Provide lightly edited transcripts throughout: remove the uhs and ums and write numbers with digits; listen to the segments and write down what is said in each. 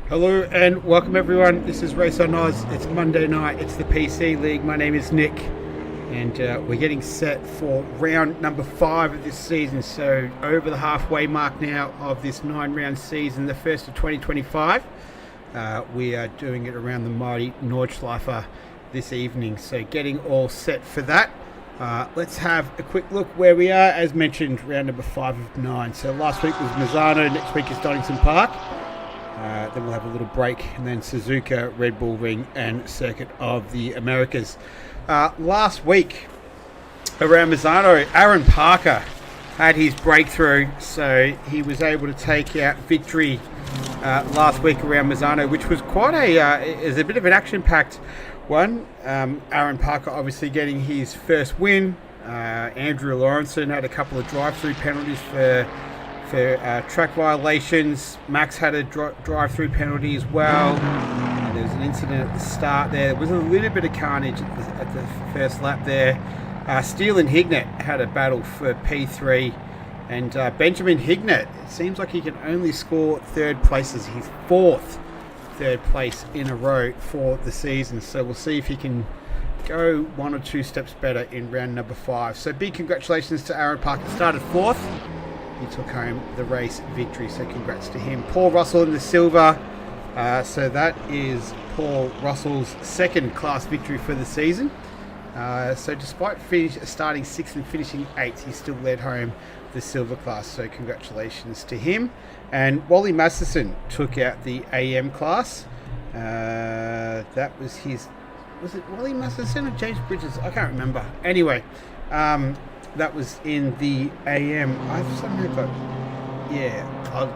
Hello and welcome everyone. This is Race on Nords. It's Monday night. It's the PC League. My name is Nick, and we're getting set for round number 5 of this season. So over the halfway mark now of this 9-round season, the first of 2025. We are doing it around the mighty Nordschleifer this evening. So getting all set for that. Let's have a quick look where we are. As mentioned, round number 5 of 9. So last week was Mazzano. Next week is Donington Park. Then we'll have a little break, and then Suzuka, Red Bull Ring, and Circuit of the Americas. Last week, around Mazzano, Aaron Parker had his breakthrough, so he was able to take out victory last week around Mazzano, which was quite is a bit of an action-packed one. Aaron Parker obviously getting his first win. Andrew Lawrenson had a couple of drive-through penalties for track violations. Max had a drive-through penalty as well. There was an incident at the start there. There was a little bit of carnage at the first lap there. Steele and Hignett had a battle for P3. And Benjamin Hignett, it seems like he can only score third places. His 4th third place in a row for the season. So we'll see if he can go 1 or 2 steps better in round number 5. So big congratulations to Aaron Parker. Started 4th. He took home the race victory, so congrats to him. Paul Russell in the silver. So that is Paul Russell's 2nd class victory for the season. So despite starting 6th and finishing 8th, he still led home the silver class. So congratulations to him. And Wally Masterson took out the AM class. That was his... Was it Wally Masterson or James Bridges? I can't remember. Anyway, that was in the AM. I've somehow got... Yeah, I'll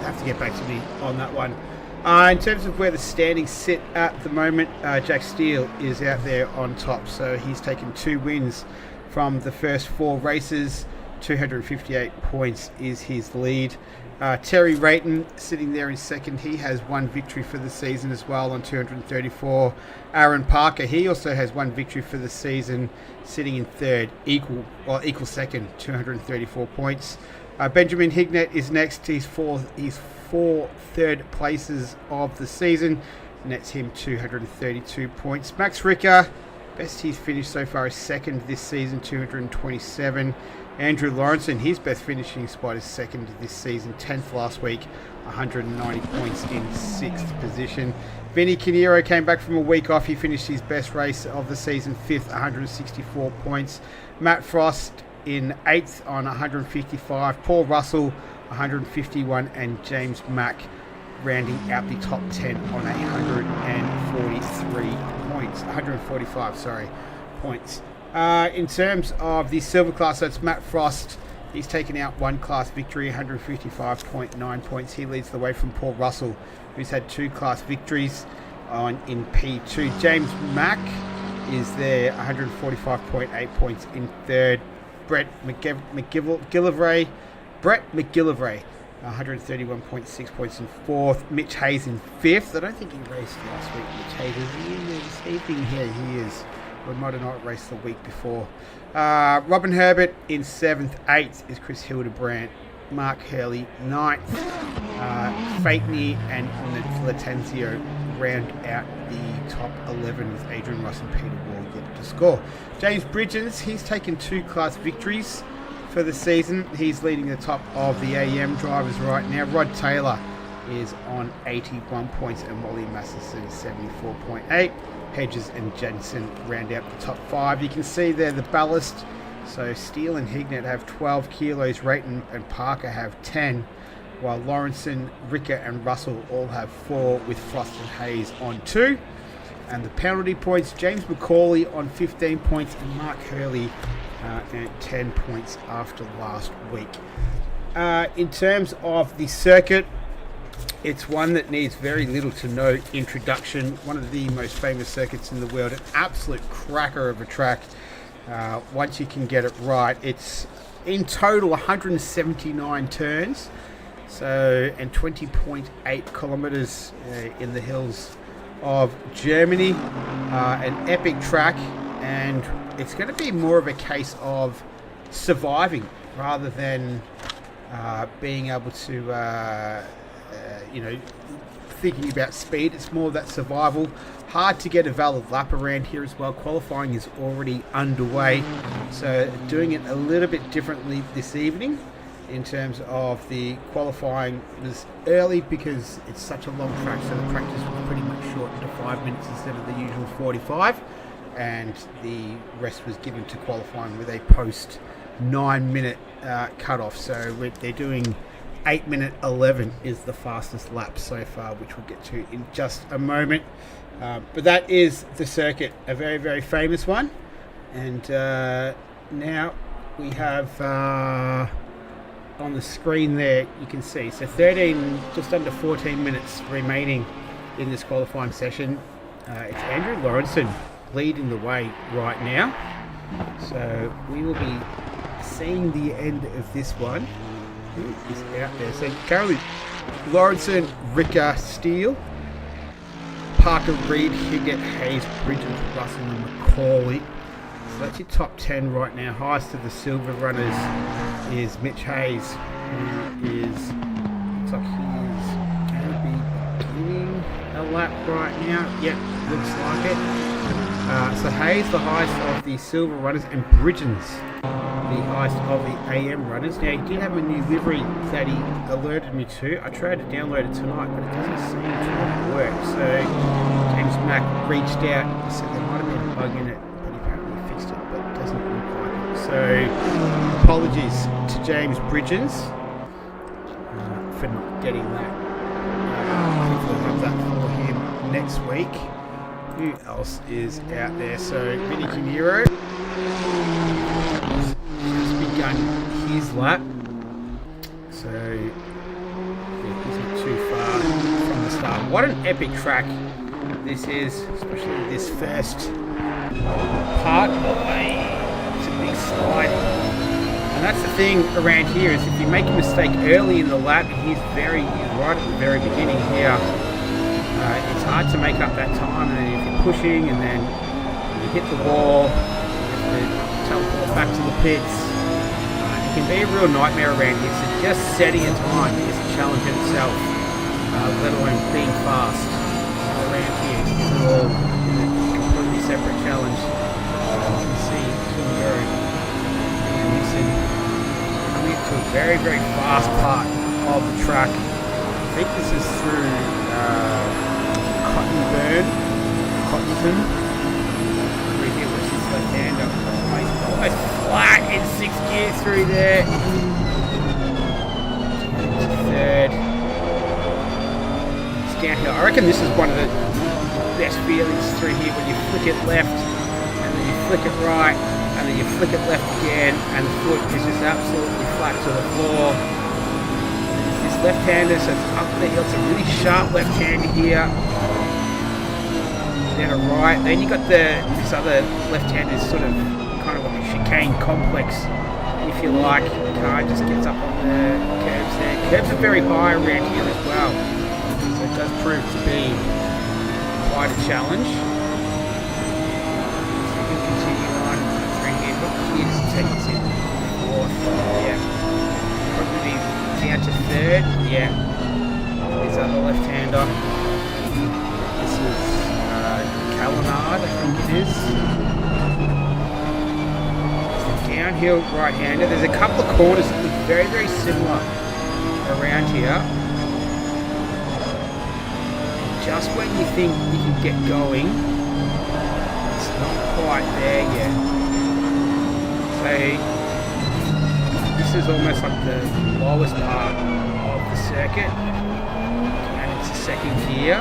have to get back to me on that one. In terms of where the standings sit at the moment, Jack Steele is out there on top. So he's taken 2 wins from the first 4 races. 258 points is his lead. Terry Rayton sitting there in 2nd. He has 1 victory for the season as well on 234. Aaron Parker, he also has 1 victory for the season, sitting in 3rd, equal 2nd, 234 points. Benjamin Hignett is next. He's 4 third places of the season. Nets him 232 points. Max Ricker, best he's finished so far is 2nd this season, 227. Andrew Lawrenson, his best finishing spot is 2nd this season, 10th last week, 190 points in 6th position. Vinny Canero came back from a week off. He finished his best race of the season, 5th, 164 points. Matt Frost in 8th on 155. Paul Russell, 151. And James Mack rounding out the top 10 on 143 points. 145, points. In terms of the silver class, that's Matt Frost. He's taken out 1 class victory, 155.9 points. He leads the way from Paul Russell, who's had 2 class victories in P2. James Mack is there, 145.8 points in 3rd. Brett McGillivray, 131.6 points in 4th. Mitch Hayes in 5th. I don't think he raced last week. Mitch Hayes is in this evening here. He is. We might have not raced the week before. Robin Herbert in 7th. 8th is Chris Hildebrandt. Mark Hurley 9th. Fakeney and Latenzio round out the top 11 with Adrian Ross and Peter Wall yet to score. James Bridges, he's taken 2 class victories for the season. He's leading the top of the AM drivers right now. Rod Taylor is on 81 points and Wally Masterson 74.8. Hedges and Jensen round out the top 5. You can see there the ballast. So Steele and Hignett have 12 kilos. Rayton and Parker have 10. While Lawrenson, Ricker and Russell all have 4 with Frost and Hayes on 2. And the penalty points, James McCauley on 15 points and Mark Hurley at 10 points after last week. In terms of the circuit, it's one that needs very little to no introduction. One of the most famous circuits in the world, an absolute cracker of a track. Once you can get it right, it's in total 179 turns, so, and 20.8 kilometers in the hills of Germany. An epic track, and it's going to be more of a case of surviving rather than being able to, thinking about speed. It's more of that survival. Hard to get a valid lap around here as well. Qualifying is already underway, so doing it a little bit differently this evening in terms of the qualifying was early because it's such a long track, so the practice was pretty much shortened to 5 minutes instead of the usual 45, and the rest was given to qualifying with a post 9-minute cut-off. So they're doing 8-minute 11 is the fastest lap so far, which we'll get to in just a moment. But that is the circuit, a very, very famous one. And now we have on the screen there, you can see, so 13, just under 14 minutes remaining in this qualifying session. It's Andrew Lawrenson leading the way right now. So we will be seeing the end of this one. Who is out there? So currently Lawrenson, Ricker, Steele, Parker, Reed, Higgett, Hayes, Bridges, Russell and Macaulay. So that's your top 10 right now. Highest of the silver runners is Mitch Hayes, who is, looks like he's going to be beginning a lap right now. Yep, looks like it. So Hayes, the highest of the silver runners, and Bridgens, the highest of the AM runners. Now, he did have a new livery that he alerted me to. I tried to download it tonight, but it doesn't seem to work. So James Mack reached out and said there might have been a bug in it, but he apparently fixed it, but it doesn't look like it. So apologies to James Bridgens for not getting that. Hopefully we'll have that for him next week. Who else is out there? So Vinny Canero has begun his lap. So yeah, he's not too far from the start. What an epic track this is, especially this first part. It's a big slide. And that's the thing around here, is if you make a mistake early in the lap, he's right at the very beginning here. It's hard to make up that time, and then if you're pushing and then you hit the wall, you have to teleport back to the pits. It can be a real nightmare around here, so just setting a time is a challenge in itself, let alone being fast around here. It's all a completely separate challenge. You can see Kimiro and Nixon coming to a very, very fast part of the track. I think this is through Cottonton. Over here, which is left-hander. Almost flat in 6th gear through there. Third. It's downhill. I reckon this is one of the best feelings through here, when you flick it left, and then you flick it right, and then you flick it left again, and the foot is just absolutely flat to the floor. This left-hander, so it's up the hill. It's a really sharp left-hander here. Then a right. Then you got this other left-hander, sort of kind of like a chicane complex, if you like. The car just gets up on the curbs there. Curbs are very high around here as well, so it does prove to be quite a challenge. So you can continue on through here. What gears take us in? 4th. Yeah. Probably down to 3rd. Yeah. This other left-hander. This is Calinard, I think it is. It's a downhill right-hander. There's a couple of corners that look very, very similar around here. And just when you think you can get going, it's not quite there yet. So this is almost like the lowest part of the circuit, and it's the 2nd gear.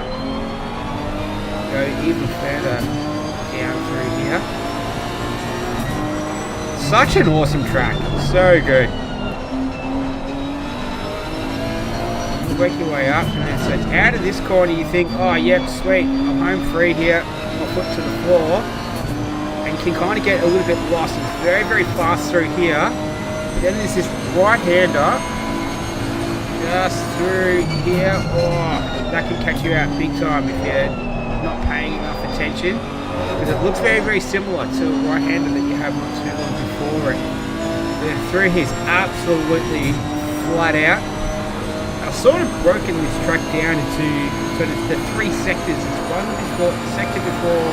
Go even further down through here. Such an awesome track, so good. You work your way up, and then so it's out of this corner. You think, oh yep, sweet, I'm home free here. My foot to the floor, and can kind of get a little bit lost. It's very, very fast through here, Then there's this right-hander just through here. Oh, that can catch you out big time if you're not paying enough attention, because it looks very, very similar to a right-hander that you have not too long before it. The through here is absolutely flat out. I've sort of broken this track down into sort of the three sectors. It's one before, sector before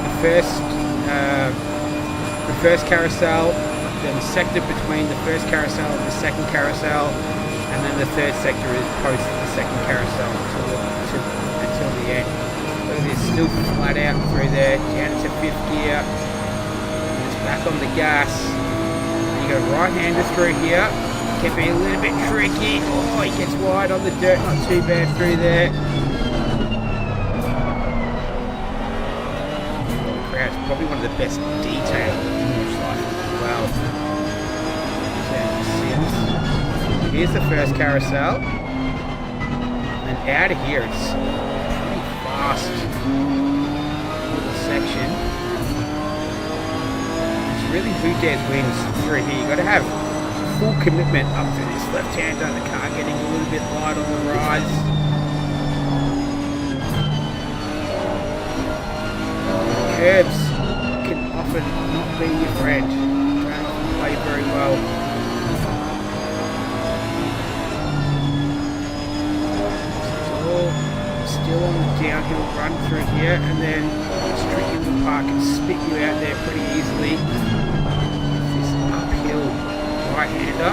the first carousel, then the sector between the first carousel and the second carousel, and then the third sector is post the second carousel until the end. Look at this, still flat out through there, down to fifth gear. It's back on the gas. You got a right-hander through here. Can be a little bit tricky. Oh, he gets wide on the dirt, not too bad through there. The crowd's probably one of the best detailed Nords cycles as well. Here's the first carousel. And out of here, it's a pretty fast little section. It's really who dares wins through here. You've got to have full commitment up to this left-hander. The car getting a little bit light on the rise. Curbs can often not be your friend. They don't often play very well. Still on the downhill run through here, and then this tricky little park can spit you out there pretty easily. This uphill right-hander.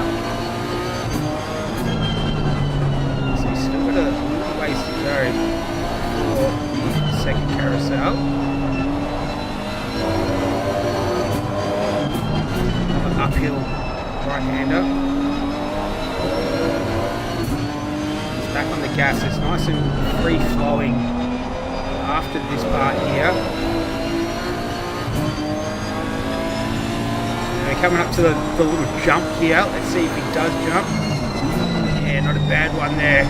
So you've still got a little ways to go for the second carousel. Another uphill right-hander. Back on the gas. It's nice and free flowing after this part here. And we're coming up to the little jump here. Let's see if he does jump. Yeah, not a bad one there.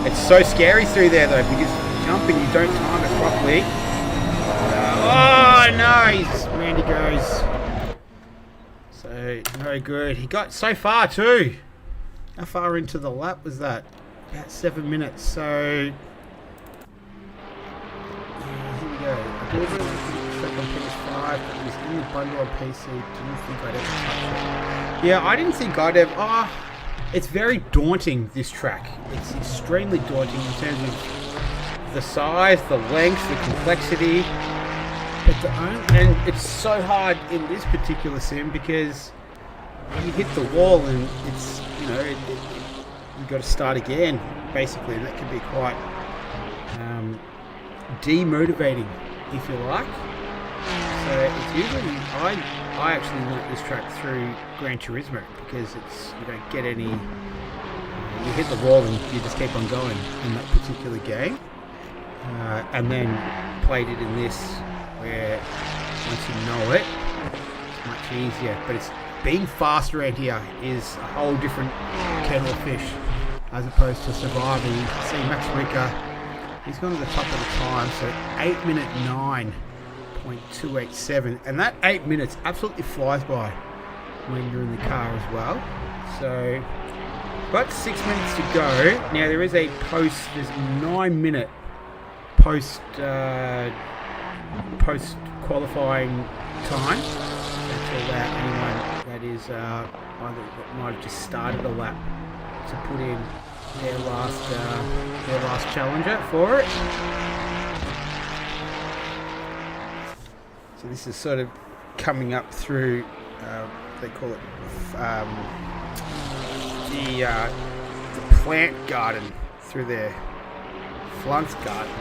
It's so scary through there though, because if you jump and you don't time it properly. Oh no, Randy goes. So no good. He got so far too. How far into the lap was that? About 7 minutes, so here we go. I did a little check on PS5, but it was in the bundle on PC. Didn't think I'd ever touch it. Yeah, I didn't think I'd ever. It's very daunting, this track. It's extremely daunting in terms of the size, the length, the complexity. But and it's so hard in this particular sim because you hit the wall and it's, you know, you've got to start again, basically, and that can be quite demotivating, if you like. So it's usually, I actually learnt this track through Gran Turismo because it's, you don't get any, you hit the wall and you just keep on going in that particular game. And then played it in this, where once you know it, it's much easier. But it's being fast around here is a whole different kettle of fish as opposed to surviving. You can see Max Rica, he's gone to the top of the time, so 8:09. 0.287, and that 8 minutes absolutely flies by when you're in the car as well. So got 6 minutes to go. Now there is a there's 9 minute post qualifying time to allow anyone that is either that might have just started a lap to put in their last challenger for it. So this is sort of coming up through, they call it the plant garden, through their plant garden,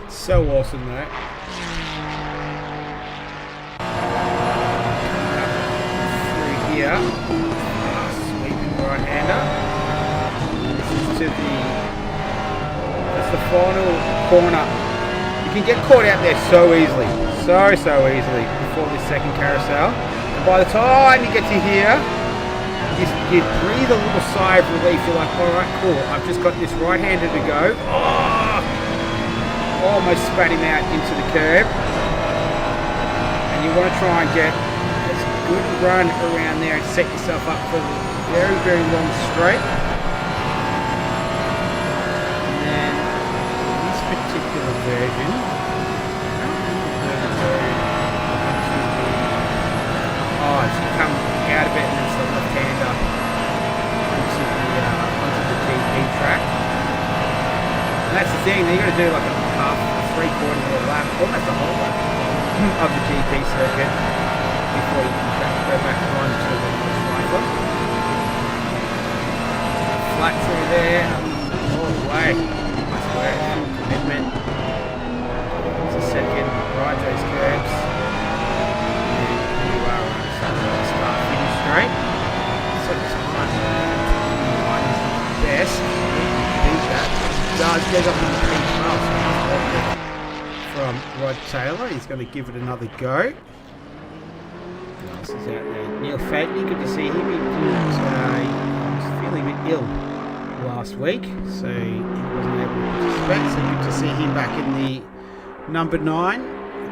so awesome though. Through here, sweeping right-hander. This is to the final corner. You can get caught out there so easily, so easily before this second carousel. And by the time you get to here, you breathe a little sigh of relief. You're like, all right, cool. I've just got this right-hander to go. Oh, almost spat him out into the curb. And you want to try and get as good a run around there and set yourself up for the very, very long straight. And then this particular version, it's come out of it and it's a left-hander onto the GP track. And that's the thing, you've got to do like a half, 3/4 of a lap, almost a whole lap of the GP circuit before you can go back on to the cycle. Flat through there, all the way. Nice work, commitment. It's a second, ride those curbs. And here you are on the start finish straight. So it's fine. Is the best. Beat that. Does get up in the P12, so nice work from Rod Taylor. He's going to give it another go. Who else is out there? Neil Fateney, good to see him. He was feeling a bit ill last week, so he wasn't able to participate. So good to see him back in the number 9.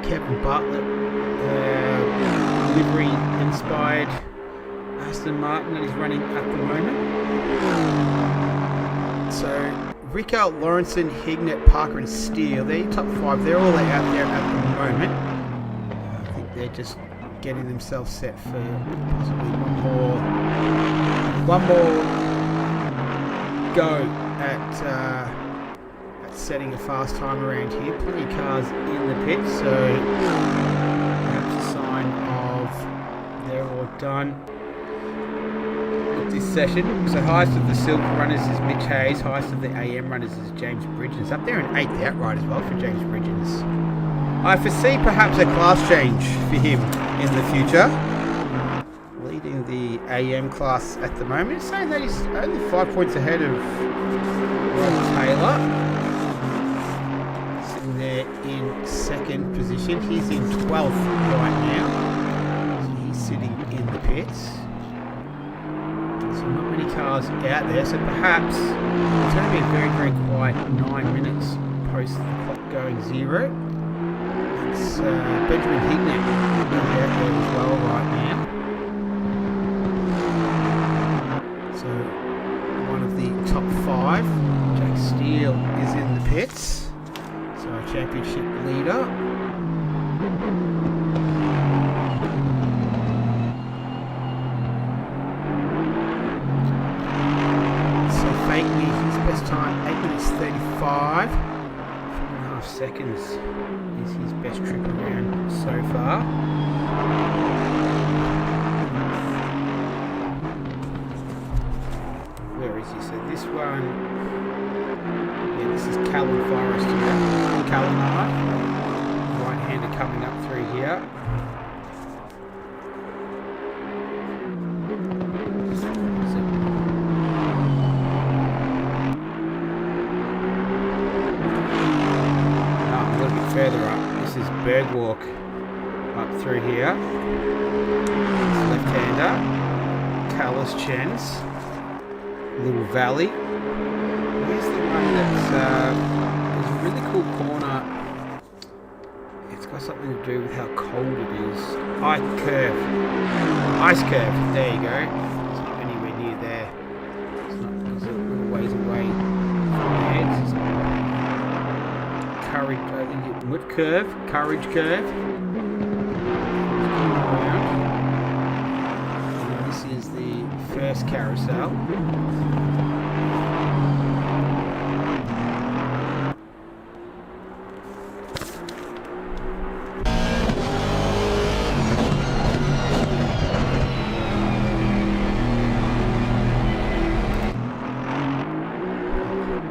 Kevin Bartlett, livery-inspired Aston Martin that he's running at the moment. So Rico, Lawrenson, Hignett, Parker and Steele, they're top 5. They're all out there at the moment. I think they're just getting themselves set for possibly one more go at setting a fast time around here. Plenty of cars in the pit, so perhaps a sign of they're all done with this session. So highest of the silver runners is Mitch Hayes, highest of the AM runners is James Bridgens. Up there in 8th outright as well for James Bridgens. I foresee perhaps a class change for him in the future. Leading the AM class at the moment, saying that he's only 5 points ahead of Rod Taylor. Sitting there in 2nd position. He's in 12th right now. So he's sitting in the pits. So not many cars out there, so perhaps it's going to be a very, very quiet 9 minutes post the clock going 0. It's Benjamin Hignett out there as well right now. So one of the top 5, Jack Steele, is in the pits. So our championship leader. So Fakeney, his best time 8 minutes 35. 4.5 seconds is his best trip around so far. Where is he? So this one, yeah, this is Callum Forrest here. Callum right-hander coming up through here. A little bit further up. This is Bergwalk up through here. Left-hander. Carlos Chens. Little Valley. Where's the one that's there's a really cool corner. It's got something to do with how cold it is. Ice curve. There you go. It's not anywhere near there. It's a little ways away from there. Courage curve. And this is the first carousel.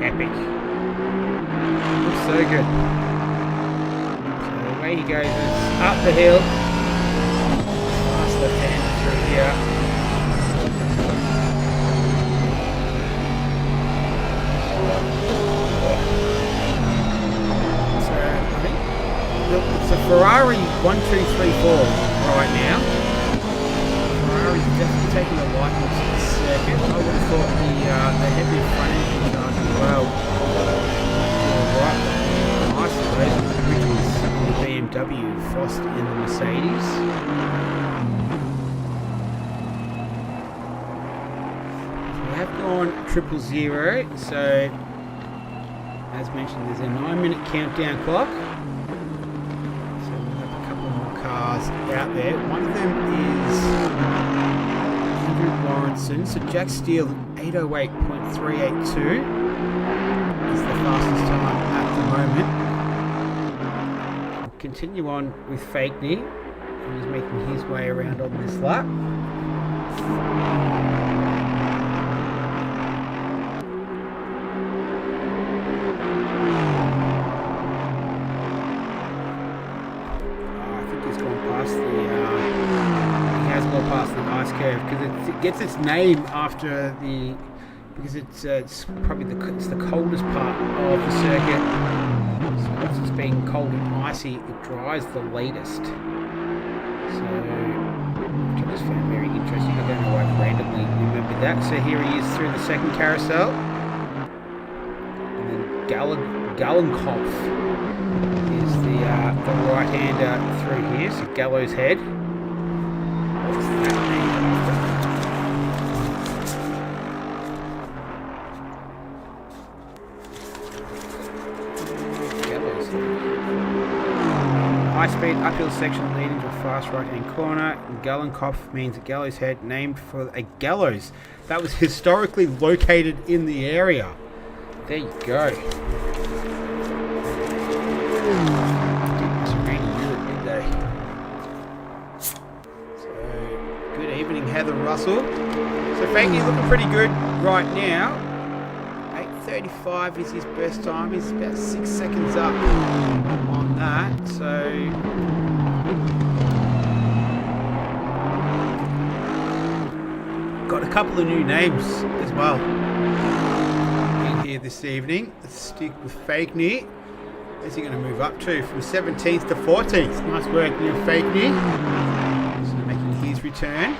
Epic. Looks so good. So away he goes, it's up the hill. Nice left hand through here. So I think it's a Ferrari 1, 2, 3, 4 right now. Ferrari's definitely taking a likeness to the circuit. I would have thought the heavy front engine cars as well. Alright, nice. Those Bridges on the BMW, Frost in the Mercedes. So we have gone 000, so as mentioned, there's a 9-minute countdown clock. So we'll have a couple more cars out there. One of them is Andrew Lawrenson. So Jack Steele, 8:08.382 is the fastest time at the moment. We'll continue on with Fakeney, who's making his way around on this lap. Because it gets its name after because it's probably the coldest part of the circuit. So once it's being cold and icy, it dries the latest. So which I just found very interesting. I don't know why I randomly remembered that. So here he is through the second carousel, and then Gallenkopf is the right-hander through here. So Gallows Head. What's that name? High-speed uphill section leading to a fast right-hand corner. Gallenkopf means a gallows head, named for a gallows that was historically located in the area. There you go. It's rainy Europe, did they? So, good evening, Heather Russell. So Fakeney looking pretty good right now. 8:35 is his best time. He's about 6 seconds up on that. So got a couple of new names as well in here this evening. Let's stick with Fakeney. Where's he going to move up to? From 17th to 14th. Nice work, Neil Fakeney. So making his return.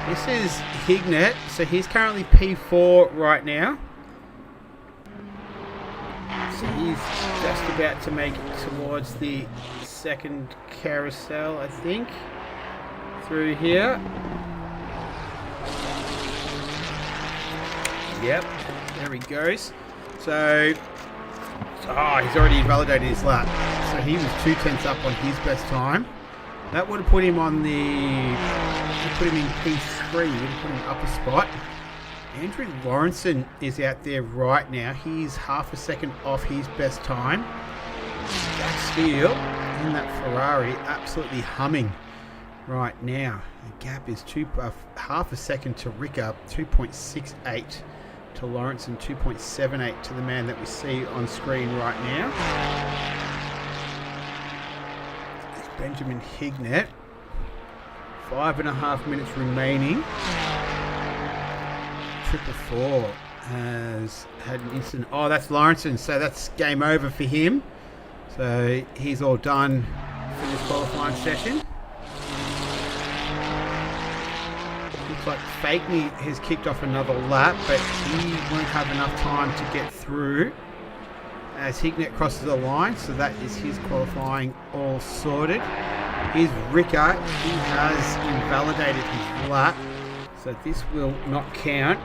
This is Hignett. So he's currently P4 right now. So he's just about to make it towards the second carousel, I think, through here. Yep, there he goes. So, he's already validated his lap. So he was 2/10 up on his best time. That would have put him on in P3, would have put him up a spot. Andrew Lawrenson is out there right now. He's half a second off his best time. Jack Steele in that Ferrari, absolutely humming right now. The gap is half a second to Ricker, 2.68 to Lawrenson, 2.78 to the man that we see on screen right now. It's Benjamin Hignett. 5.5 minutes remaining. 444 has had an incident. Oh, that's Lawrenson, so that's game over for him. So he's all done for this qualifying session. Looks like Fakeney has kicked off another lap, but he won't have enough time to get through as Hignett crosses the line. So that is his qualifying all sorted. Here's Ricker. He has invalidated his lap, so this will not count.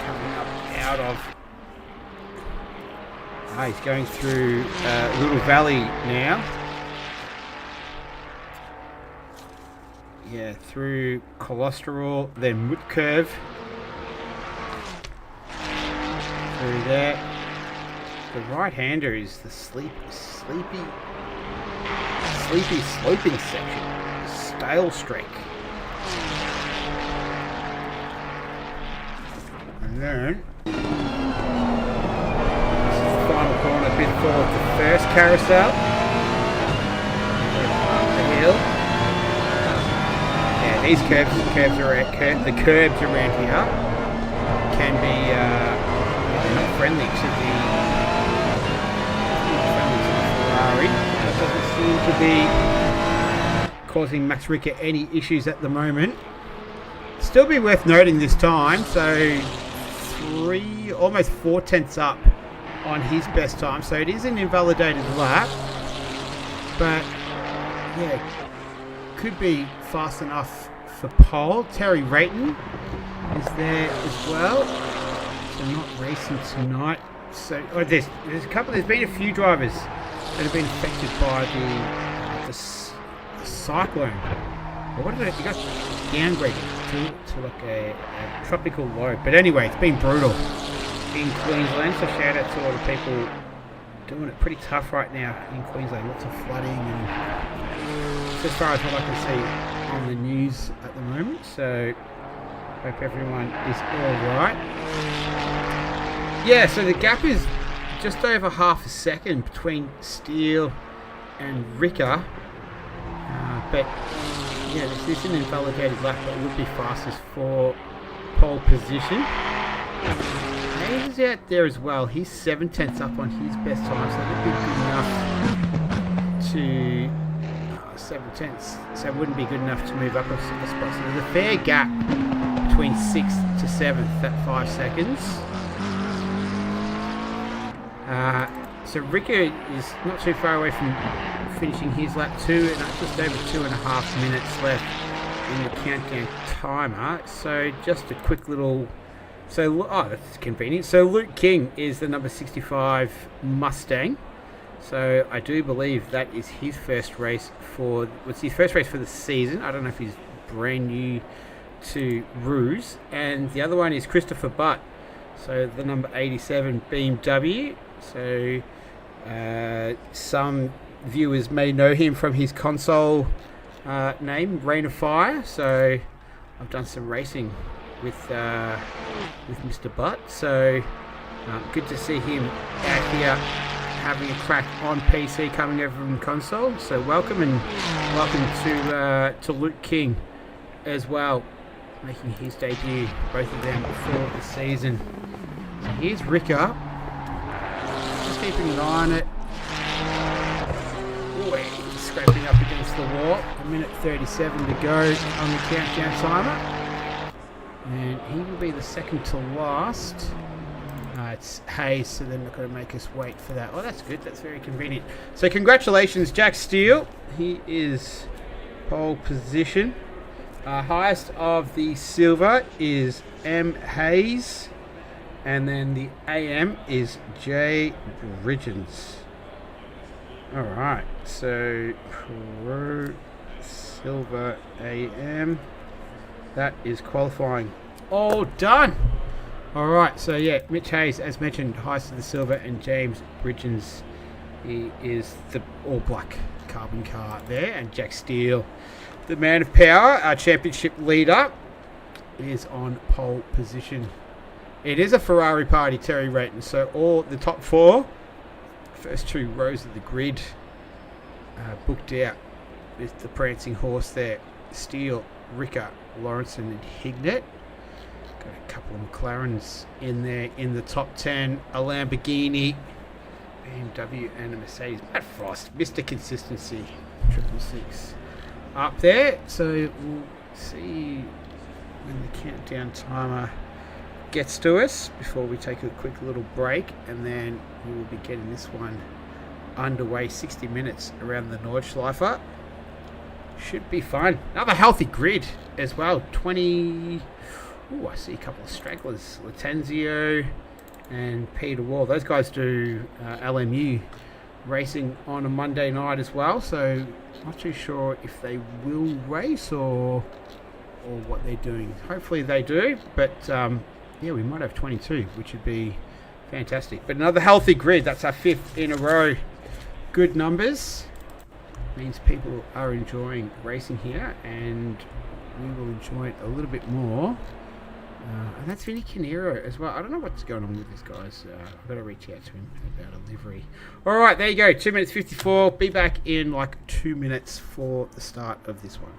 Coming up out of... he's going through Little Valley now. Yeah, through Cholesterol, then Wood Curve. Through there. The right-hander is the sleepy sloping section. Stale Streak. And then this is the final corner before the first carousel. The hill. Yeah, these curbs the curbs around here can be not friendly to the Ferrari. That doesn't seem to be causing Max Ricker any issues at the moment. Still be worth noting this time, so almost 4/10 up on his best time. So it is an invalidated lap. But, yeah, could be fast enough for pole. Terry Rayton is there as well. So not racing tonight. So there's a couple. There's been a few drivers that have been affected by the cyclone. Or what did it? It got downgraded to like a tropical low. But anyway, it's been brutal in Queensland. So shout out to all the people doing it pretty tough right now in Queensland. Lots of flooding and as far as what I can see on the news at the moment. So hope everyone is all right. Yeah, so the gap is just over half a second between Steele and Ricker. But yeah, this is an invalidated lap, but it would be fastest for pole position. Hayes is out there as well. He's 7/10 up on his best time, so that would be good enough to 7/10. So it wouldn't be good enough to move up a spot. So there's a fair gap between 6th to 7th at 5 seconds. So Ricker is not too far away from finishing his lap 2, and just over 2.5 minutes left in the countdown timer. So just a quick little. So that's convenient. So Luke King is the number 65 Mustang. So I do believe that is his first race for. What's his first race for the season? I don't know if he's brand new to Ruse. And the other one is Christopher Butt. So the number 87 BMW. So some viewers may know him from his console name, Rain of Fire. So I've done some racing with Mr. Butt. So good to see him out here having a crack on PC, coming over from console. So welcome to Luke King as well, making his debut, both of them for the season. So here's Ricker. Just keeping an eye on it. Ooh, he's scraping up against the wall. 1:37 to go on the countdown timer. And he will be the second to last. It's Hayes, so they're not going to make us wait for that. Oh, that's good. That's very convenient. So congratulations, Jack Steele. He is pole position. Highest of the silver is M. Hayes. And then the AM is J. Bridgens. Alright, so Pro Silver AM. That is qualifying. All done! Alright, so yeah, Mitch Hayes, as mentioned, highest of the silver, and James Bridgens, he is the all black carbon car there, and Jack Steele, the man of power, our championship leader, is on pole position. It is a Ferrari party, Terry Rayton. So all the top four, first 2 rows of the grid, booked out with the prancing horse there. Steele, Ricker, Lawrenson and Hignett. Got a couple of McLarens in there in the top 10. A Lamborghini, BMW and a Mercedes. Matt Frost, Mr. Consistency, 666 up there. So we'll see when the countdown timer gets to us before we take a quick little break, and then we will be getting this one underway. 60 minutes around the Nordschleifer. Should be fun. Another healthy grid as well. 20. Oh, I see a couple of stragglers. Latenzio and Peter Wall. Those guys do LMU racing on a Monday night as well. So not too sure if they will race or what they're doing. Hopefully they do. But yeah, we might have 22, which would be fantastic. But another healthy grid. That's our 5th in a row. Good numbers. Means people are enjoying racing here, and we will enjoy it a little bit more. And that's Vinny Canero as well. I don't know what's going on with this, guys. I've got to reach out to him about a livery. All right, there you go. 2 minutes 54. Be back in like 2 minutes for the start of this one.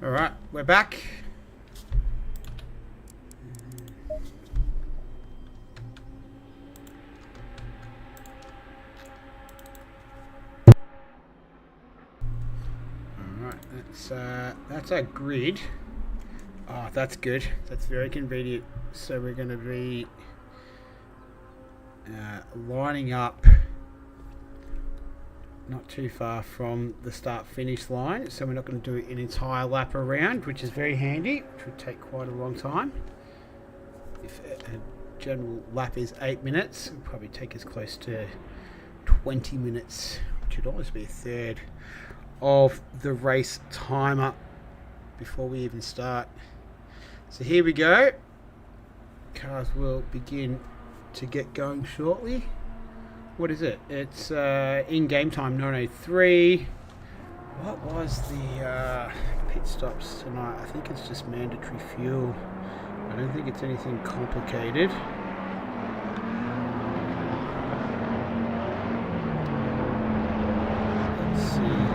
Alright, we're back. Alright, that's our grid. Oh, that's good. That's very convenient. So we're going to be lining up not too far from the start-finish line, so we're not going to do an entire lap around, which is very handy, which would take quite a long time. If a general lap is 8 minutes, it would probably take us close to 20 minutes, which would almost be a third of the race timer before we even start. So here we go. Cars will begin to get going shortly. What is it? It's in game time 9:03. What was the pit stops tonight? I think it's just mandatory fuel. I don't think it's anything complicated. Let's see.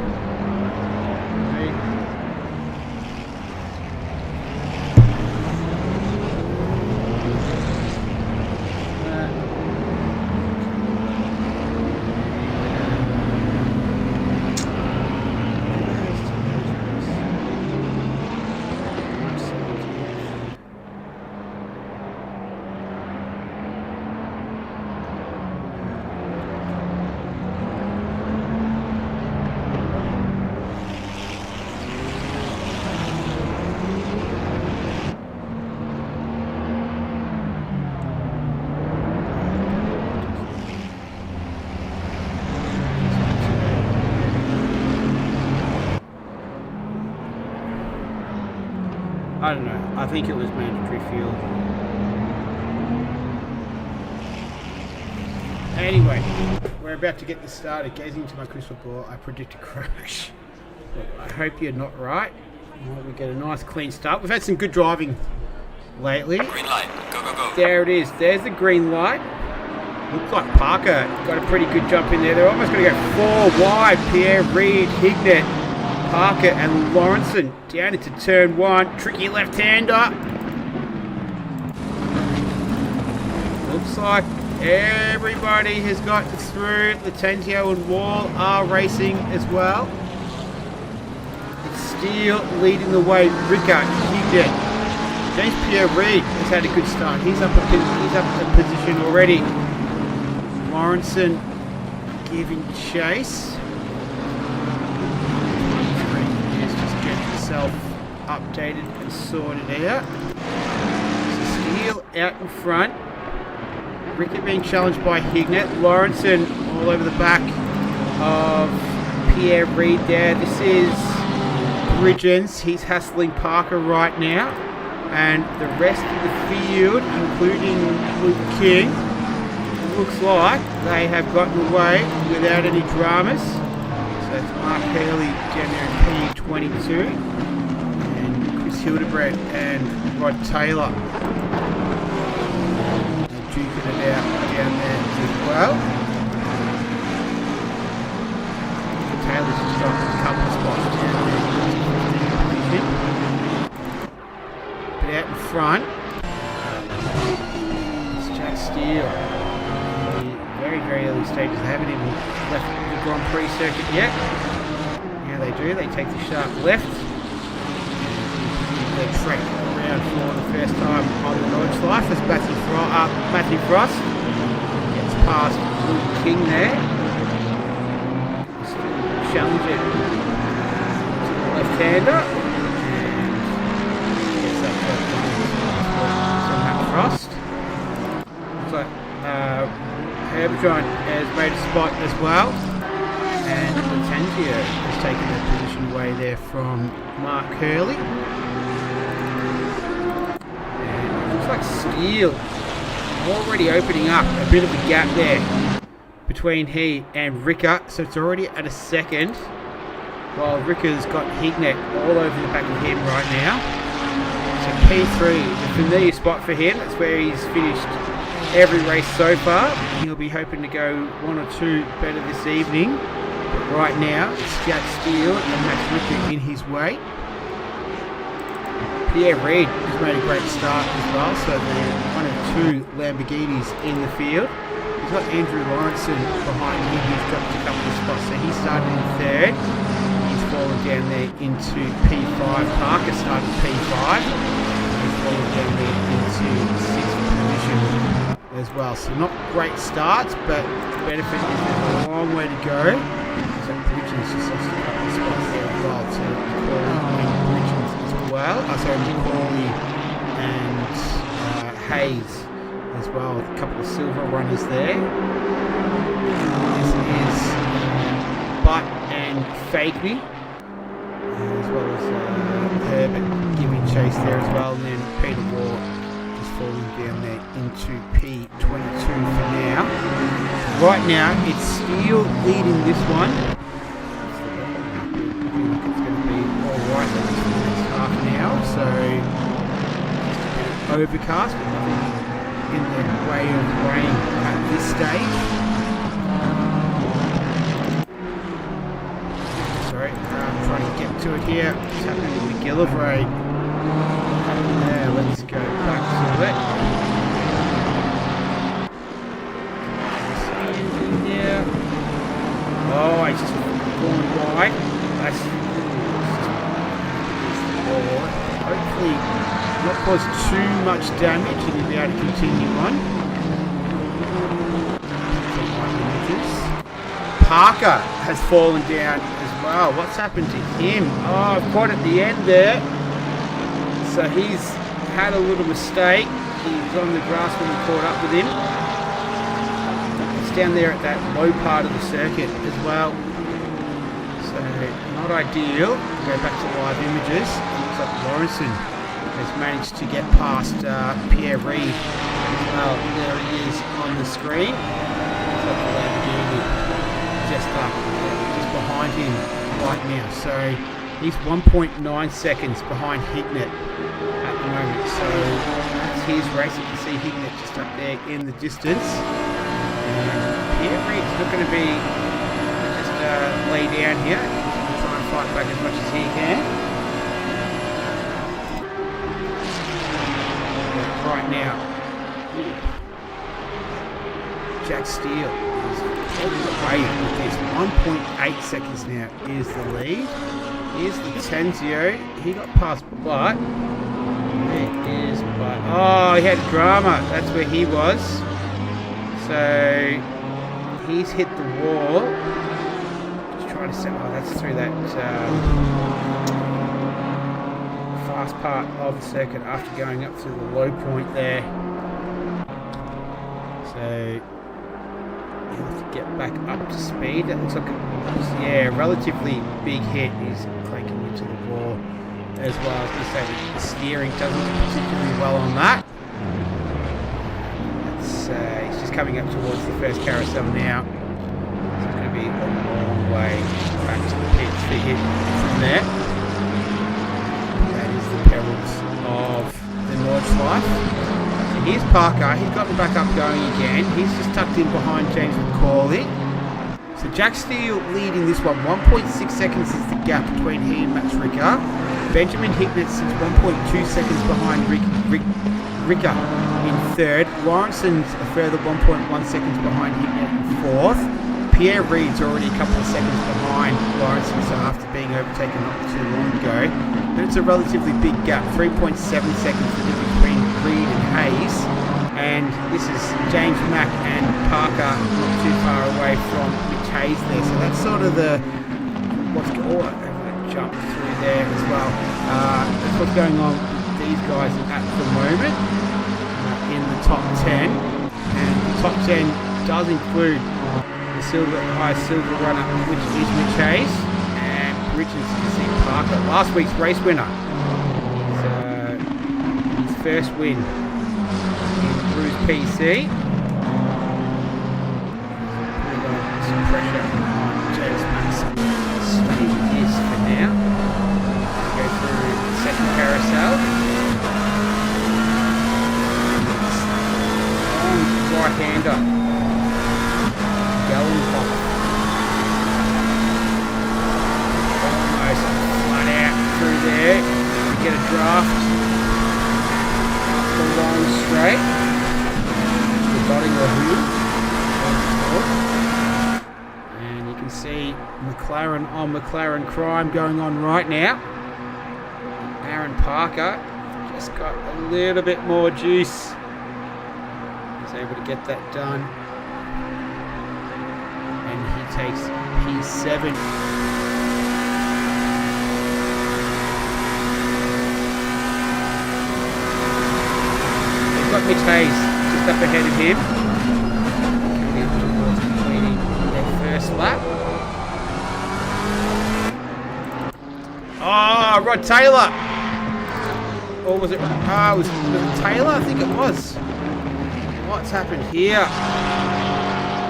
I don't know. I think it was mandatory fuel. Anyway, we're about to get this started. Gazing into my crystal ball, I predict a crash. Look, I hope you're not right. Well, we get a nice clean start. We've had some good driving lately. Green light. Go, go, go. There it is. There's the green light. Looks like Parker got a pretty good jump in there. They're almost going to go 4 wide. Pierre, Reid, Hignett, Parker and Lawrenson down into turn 1. Tricky left-hander. Looks like everybody has got through. Latentio and Wall are racing as well. It's Steele leading the way. Ricker, Hignett. James Pierre-Reid has had a good start. He's up a position already. Lawrenson giving chase. Updated and sorted out. Steele out in front. Rickett being challenged by Hignett. Lawrenson all over the back of Pierre Reid there. This is Bridgens. He's hassling Parker right now. And the rest of the field, including Luke King, looks like they have gotten away without any dramas. So it's Mark Hurley down there in P22. Hildebrandt and Rod Taylor duking it out down there as well. Taylor's just dropped a couple of spots down there. But out in front, it's Jack Steele. Very, very early stages. They haven't even left the Grand Prix circuit yet. Now they do. They take the sharp left. They track around for the first time on the Nords life as Matthew Frost gets past Luke King there. Challenging to the left-hander and gets that Matt Frost. Looks like Herbjorn has made a spot as well, and Latentio has taken a position away there from Mark Hurley. Like Steele already opening up a bit of a gap there between he and Ricker, so it's already at a second, while Ricker's got Hignett all over the back of him right now. So P3 is a familiar spot for him. That's where he's finished every race so far. He'll be hoping to go 1 or 2 better this evening, but right now it's Jack Steele and Max Ricker in his way. Pierre Reid has made a great start as well, so they're one of two Lamborghinis in the field. He's got Andrew Lawrenson behind him, who's dropped a couple of spots, so he started in third. He's fallen down there into P5. Parker started P5. He's fallen down there into 6th position as well. So not great starts, but the benefit is there's a long way to go. So Bridges just lost a couple of spots there as well. So McCauley and Bridges as well. McCauley and Hayes as well. A couple of silver runners there. This is Butt and Fakeney, as well as Herbert giving chase there as well. And then Peter Ward just falling down there into P22 for now. Right now, it's still leading this one. It's going to be alright for the next half an hour. So, just a bit overcast, but nothing in the way of rain at this stage. Sorry, I'm trying to get to it here. What's happening with McGillivray? Yeah, let's go back to it. Yeah. Oh, I just going wide. That's hopefully not cause too much damage and you'll be able to continue on. Parker has fallen down as well. What's happened to him? Oh, I've caught at the end there. So he's had a little mistake. He's on the grass when we caught up with him. It's down there at that low part of the circuit as well. So not ideal. Go back to live images. Looks like Lawrenson has managed to get past Pierre Reid as well. There he is on the screen. Looks like the Lamborghini just behind him right now. So he's 1.9 seconds behind Hignett at the moment. So that's his race. You can see Hignett just up there in the distance. Pierre Reid's not going to be just lay down here. He's going to try and fight back as much as he can. But right now, Jack Steele is all the way with this. 1.8 seconds now is the lead. Here's the Tenzio. He got past Butt. There is Butt. Oh, he had drama. That's where he was. So he's hit the wall. Just trying to set. Oh, that's through that fast part of the circuit after going up to the low point there. So he'll have to get back up to speed. That looks like a relatively big hit. He's cranking into the wall as well. I was going to say that the steering doesn't do particularly well on that. He's just coming up towards the first carousel now. So it's going to be a long way back to the pits to hit from there. That is the perils of the Nords life. So here's Parker. He's gotten back up going again. He's just tucked in behind James McCauley. So Jack Steele leading this one. 1.6 seconds is the gap between he and Max Ricker. Benjamin Hignett sits 1.2 seconds behind Ricker in third. Lawrenson's a further 1.1 seconds behind Hignett in fourth. Pierre Reid's already a couple of seconds behind Lawrenson, so after being overtaken not too long ago. But it's a relatively big gap, 3.7 seconds the difference between Reid and Hayes. And this is James Mack and Parker not too far away from Mitch Hayes there. So that's sort of the jump through there as well. That's what's going on with these guys at the moment in the top 10. And the top 10 does include the highest silver runner, which is Mitch Hayes, and Richards, you can see Parker, last week's race winner. So his first win in Cruise PC. Putting on some pressure on James Mason. Stay with this for now. Go through the second carousel. Right-hander. Almost flat out through there. We get a draft the long straight. The dotting or who. And you can see McLaren on McLaren crime going on right now. Aaron Parker just got a little bit more juice. He's able to get that done. And he takes P7. We've got Mitch Hayes just up ahead of him. Coming towards completing their first lap. Oh, Rod Taylor. Or was it? Was it Taylor? I think it was. What's happened here?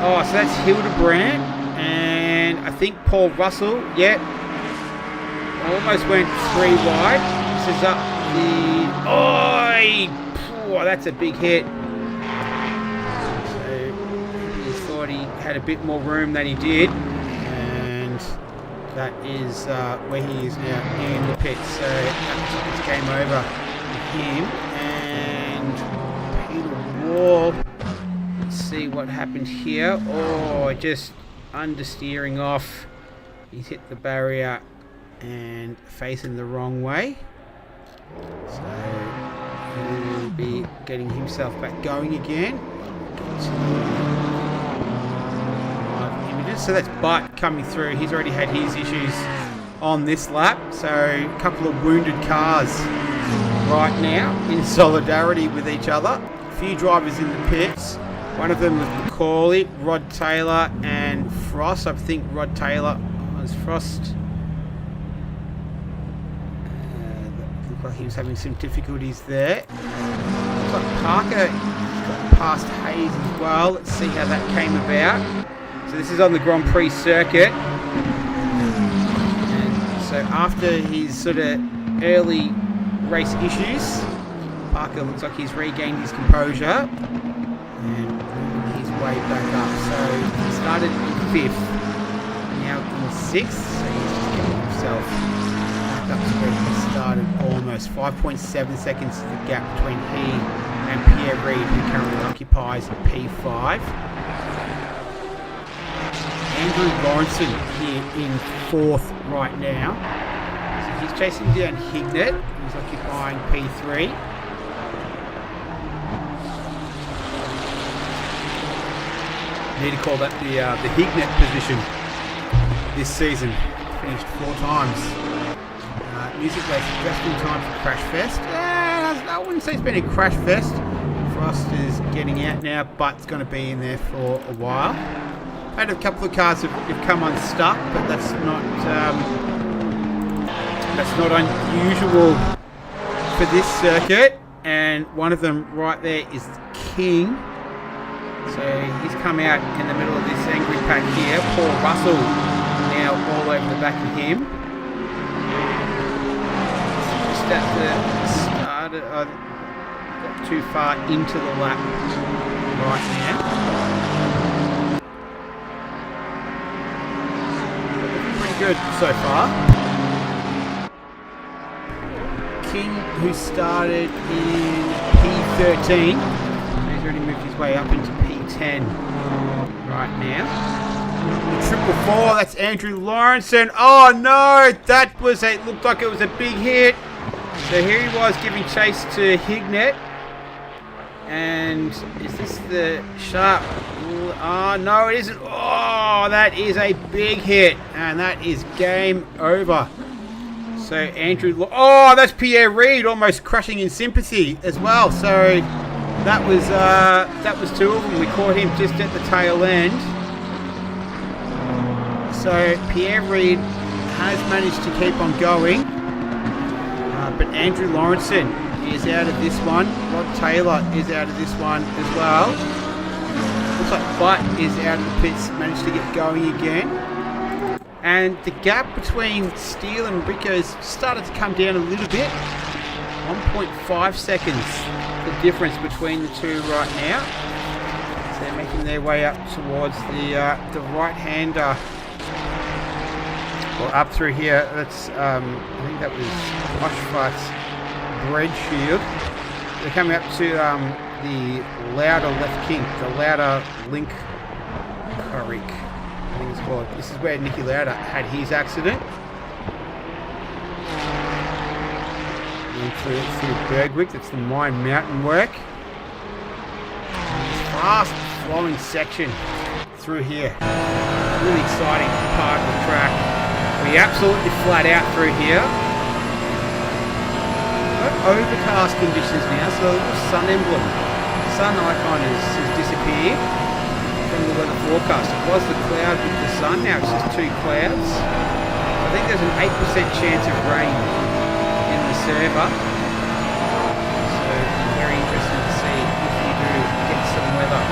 Oh, so that's Hildebrand. And I think Paul Russell. Yep. Almost went 3 wide. This is up the... Oh, that's a big hit. So he thought he had a bit more room than he did. And that is where he is now in the pits. So it's game over with him. And Peter Wall. Let's see what happened here. Oh, just understeering off. He's hit the barrier and facing the wrong way. So he'll be getting himself back going again. Images. So that's Butt coming through. He's already had his issues on this lap. So a couple of wounded cars right now in solidarity with each other. A few drivers in the pits. One of them was Macaulay, Rod Taylor and Frost. I think Rod Taylor was Frost. Looked like he was having some difficulties there. Looks like Parker got past Hayes as well. Let's see how that came about. So this is on the Grand Prix circuit. And so after his sort of early race issues, Parker looks like he's regained his composure. And his way back up. So he started in 5th, now in 6th. So he's just getting himself back up to where he started almost. 5.7 seconds is the gap between he and Pierre Reid, who currently occupies P5. Andrew Lawrenson here in 4th right now. So he's chasing down Hignett, who's occupying P3. Need to call that the Hignett position this season. Finished 4 times. Music race just in time for Crash Fest. I wouldn't say it's been a Crash Fest. Frost is getting out now, but it's going to be in there for a while. Had a couple of cars have come unstuck, but that's not unusual for this circuit. And one of them right there is King. So he's come out in the middle of this angry pack here. Paul Russell now all over the back of him. Just at the start, got too far into the lap right now. Pretty good so far. King, who started in P13, he's already moved his way up into P10 right now. The 444, that's Andrew Lawrenson. Oh no, that was looked like it was a big hit. So here he was giving chase to Hignett. And is this the sharp? Oh no, it isn't. Oh, that is a big hit. And that is game over. So Andrew, oh, that's Pierre Reid almost crushing in sympathy as well. So that was 2 of them. We caught him just at the tail end. So Pierre Reid has managed to keep on going, but Andrew Lawrenson is out of this one. Rod Taylor is out of this one as well. Looks like Butt is out of the pits, managed to get going again. And the gap between Steele and Rico's started to come down a little bit. 1.5 seconds, the difference between the two right now. So they're making their way up towards the right-hander. Well, up through here. That's I think that was Oshvat bread shield. They're coming up to the Lauder left kink, the Lauder link Currick, I think it's called. This is where Nicky Lauder had his accident. And through Bergwick, that's the Mine Mountain work. Fast flowing section through here. Really exciting part of the track. We absolutely flat out through here. Overcast conditions now, so the sun emblem, sun icon has disappeared from the weather forecast. It was the cloud with the sun, now it's just 2 clouds. I think there's an 8% chance of rain in the server. So very interesting to see if you do get some weather.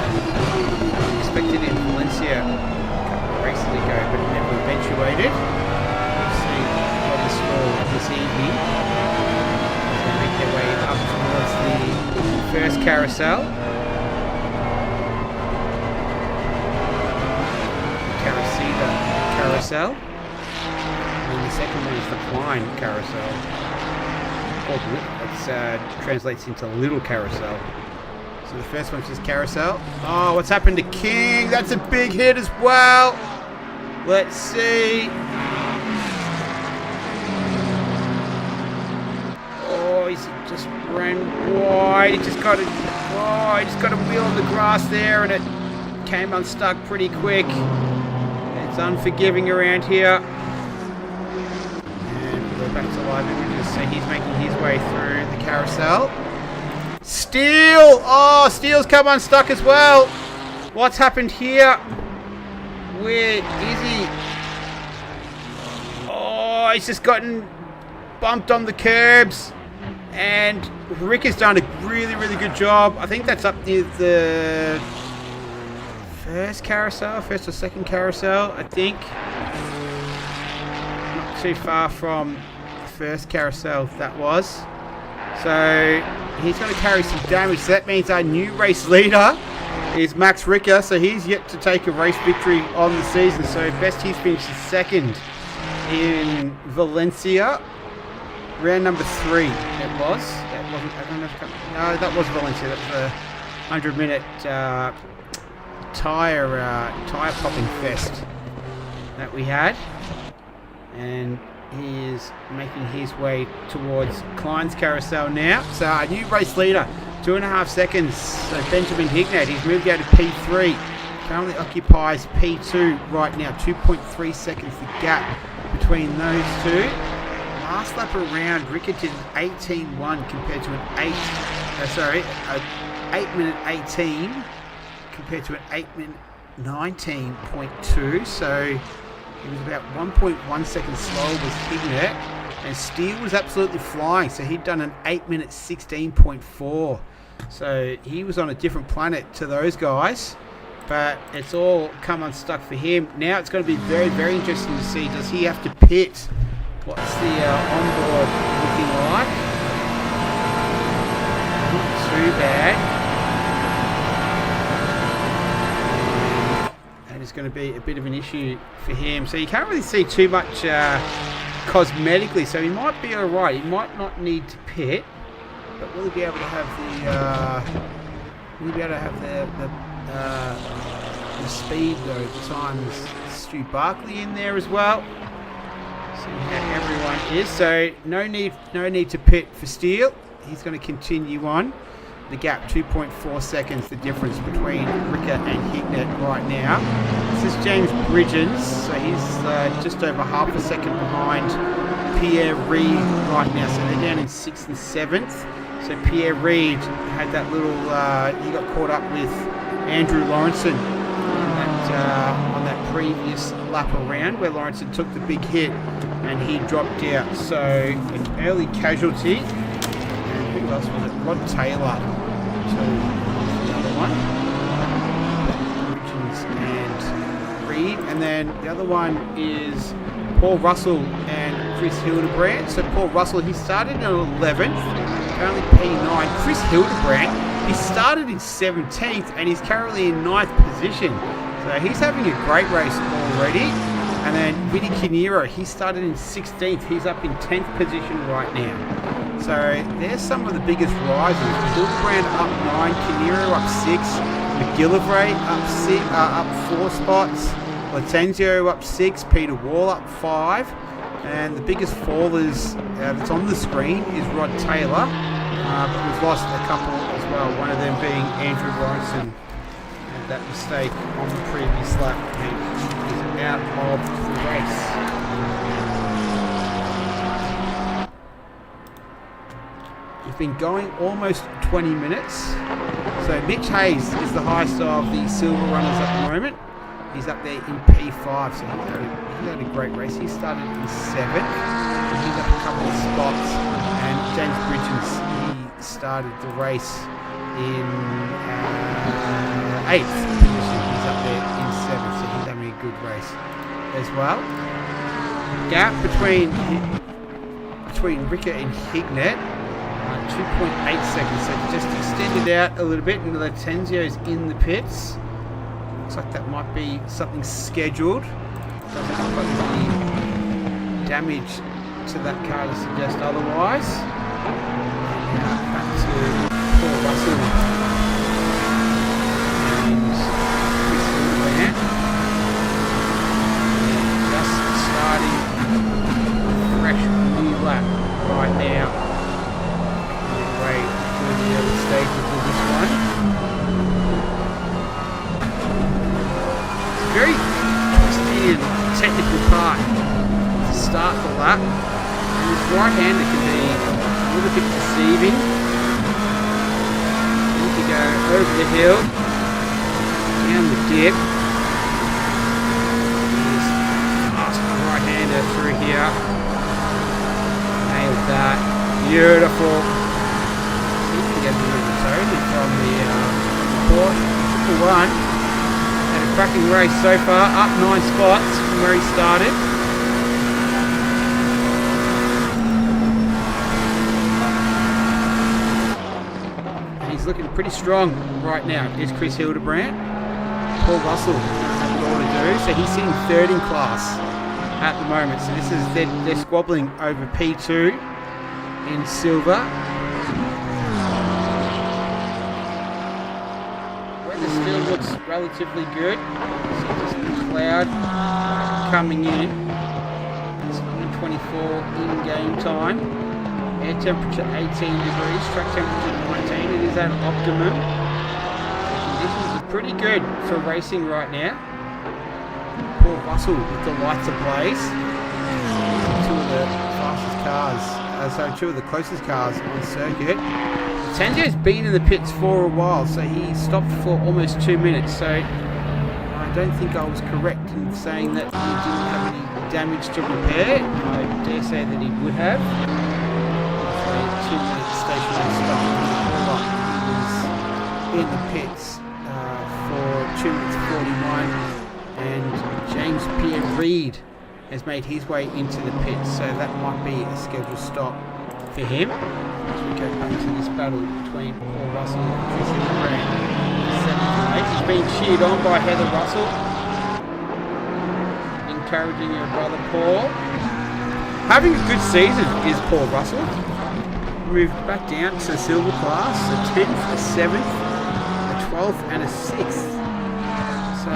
Expected in Valencia a couple of races ago, but it never eventuated. We'll see what the score this evening. Make their way up towards the first carousel. Carousel. And then the second one is the Klein carousel. It translates into Little Carousel. So the first one's just carousel. Oh, what's happened to King? That's a big hit as well. Let's see. He's just ran wide. He just got a wheel on the grass there, and it came unstuck pretty quick. It's unforgiving around here. And we're back to live images. So he's making his way through the carousel. Steele! Oh, Steele's come unstuck as well. What's happened here? Where is he? Oh, he's just gotten bumped on the curbs. And Rick has done a really, really good job. I think that's up near the first or second carousel, I think. Not too far from the first carousel, that was. So he's going to carry some damage. So that means our new race leader is Max Ricker. So he's yet to take a race victory on the season. So best he's finished second in Valencia. Round number 3, it was. That wasn't. I don't know if no, that was Valencia. That was a 100-minute tire popping fest that we had, and he is making his way towards Klein's carousel now. So our new race leader, 2.5 seconds. So Benjamin Hignett, he's moved out to P3. Currently occupies P2 right now. 2.3 seconds the gap between those two. Last lap around, Rickett did an 18.1 compared to an 8 minute 18 compared to an 8 minute 19.2. So he was about 1.1 seconds slower was Hignett, and Steele was absolutely flying. So he'd done an 8 minute 16.4. So he was on a different planet to those guys. But it's all come unstuck for him. Now it's going to be very, very interesting to see, does he have to pit? What's the onboard looking like? Not too bad. That is going to be a bit of an issue for him. So you can't really see too much cosmetically. So he might be alright. He might not need to pit, but will he be able to have the speed though? The times Stu Barkley in there as well. How everyone is. So no need to pit for Steele. He's going to continue on. The gap 2.4 seconds, the difference between Ricker and Hignett right now. This is James Bridgens, so he's just over half a second behind Pierre Reid right now. So they're down in 6th and 7th. So Pierre Reid had that little he got caught up with Andrew Lawrenson on that previous lap around, where Lawrenson took the big hit and he dropped out. So an early casualty. And who else was it? Rod Taylor. So the other one. Richards and Reed. And then the other one is Paul Russell and Chris Hildebrand. So Paul Russell, he started in 11th, currently P9. Chris Hildebrand, he started in 17th and he's currently in 9th position. So he's having a great race already. And then Vinny Kinero, he started in 16th. He's up in 10th position right now. So there's some of the biggest rises. Hildebrand up 9, Canero up 6, McGillivray up 4 spots, Latenzio up 6, Peter Wall up 5, and the biggest fallers that's on the screen is Rod Taylor, but we've lost a couple as well, one of them being Andrew Lawrenson. And that mistake on the previous lap meant he's out of the race. We've been going almost 20 minutes. So Mitch Hayes is the highest of the silver runners at the moment. He's up there in P5, so he had a great race. He started in 7th, and he's up a couple of spots. And James Bridges, he started the race in 8th position. He's up there in 7th, so he's having a good race as well. Gap between Ricker and Hignett, 2.8 seconds, so just extended out a little bit, and Latenzio's in the pits. Looks like that might be something scheduled. Doesn't look like there's any damage to that car to suggest otherwise. And now back to Paul Russell and Chris Hildebrand. Just starting a fresh new lap right now. The other stages of this one. It's a very twisty and technical part to start the lap, and this right-hander can be a little bit deceiving. You need to go over the hill, down the dip. Just fast right-hander through here. Nailed that. Beautiful. From the Porsche Triple One. Had a cracking race so far, up 9 spots from where he started. And he's looking pretty strong right now. Here's Chris Hildebrand. Paul Russell has all to do. So he's sitting 3rd in class at the moment. So this is they're squabbling over P2 in silver. Looks relatively good. So just a cloud coming in. It's 1:24 in game time. Air temperature 18 degrees, track temperature 19. It is at optimum. The conditions are pretty good for racing right now. Paul Russell with the lights ablaze. Two of the fastest cars, two of the closest cars on circuit. Tenzio's been in the pits for a while, so he stopped for almost 2 minutes. So I don't think I was correct in saying that he didn't have any damage to repair. I dare say that he would have. So a 2-minute stationary stop. He was in the pits for 2 minutes 41, and James Pierre Reid has made his way into the pits, so that might be a scheduled stop for him. As we go back to this battle between Paul Russell and Chris Hildebrand. 7th and 8th. He's being cheered on by Heather Russell, encouraging her brother Paul. Having a good season is Paul Russell. Moved back down to the silver class, a 10th, a 7th, a 12th and a 6th. So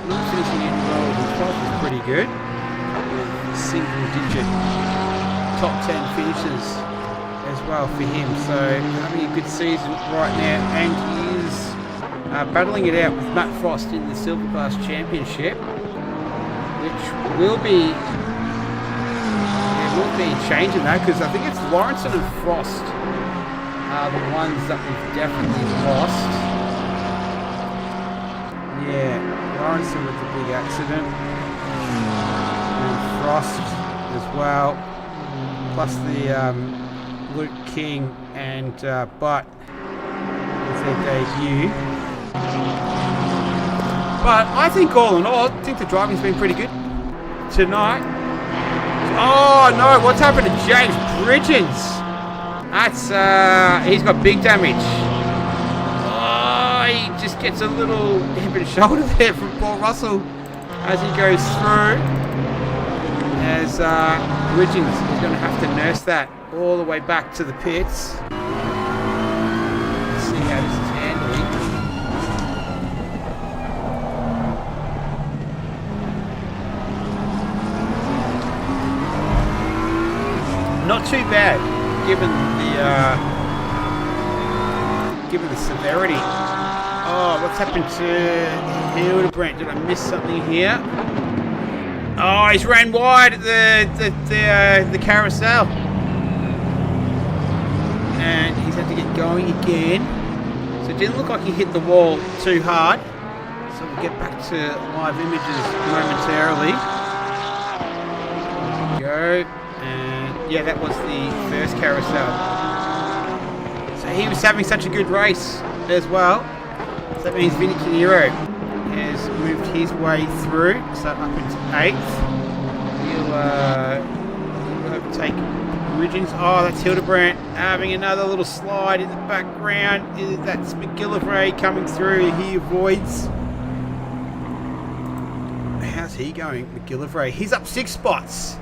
not finishing any lower than 12th is pretty good. With single digit top 10 finishes as well for him, so having a good season right now, and he is battling it out with Matt Frost in the Silver Class Championship, which will be a change in that, because I think it's Lawrenson and Frost are the ones that we've definitely lost. Yeah, Lawrenson with the big accident, and Frost as well, plus the Luke King and Butt with their debut. But I think all in all, I think the driving's been pretty good tonight. Oh no, what's happened to James Bridges? That's, he's got big damage. Oh, he just gets a little hip and shoulder there from Paul Russell as he goes through. As Bridges is going to have to nurse that all the way back to the pits. Let's see how this is handling. Not too bad, given the severity. Oh, what's happened to Hildebrand? Did I miss something here? Oh, he's ran wide at the carousel, and he's had to get going again. So it didn't look like he hit the wall too hard. So we'll get back to live images momentarily. There we go. And yeah, that was the first carousel. So he was having such a good race as well. So that means Vinny Canero has moved his way through, so up into 8th. He'll overtake Ridgens. Oh, that's Hildebrand having another little slide in the background. That's McGillivray coming through. He avoids. How's he going, McGillivray? He's up 6 spots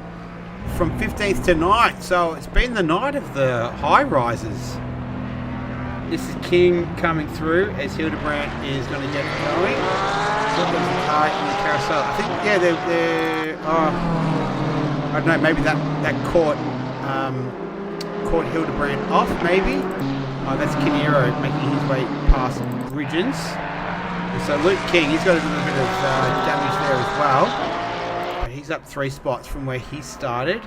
from 15th to 9th, so it's been the night of the high rises. This is King coming through as Hildebrand is going to get going. Look at the car in the carousel. I think, yeah, they're I don't know, maybe that caught Hildebrand off, maybe. Oh, that's Canero making his way past Ridgens. And so Luke King, he's got a little bit of damage there as well. But he's up 3 spots from where he started.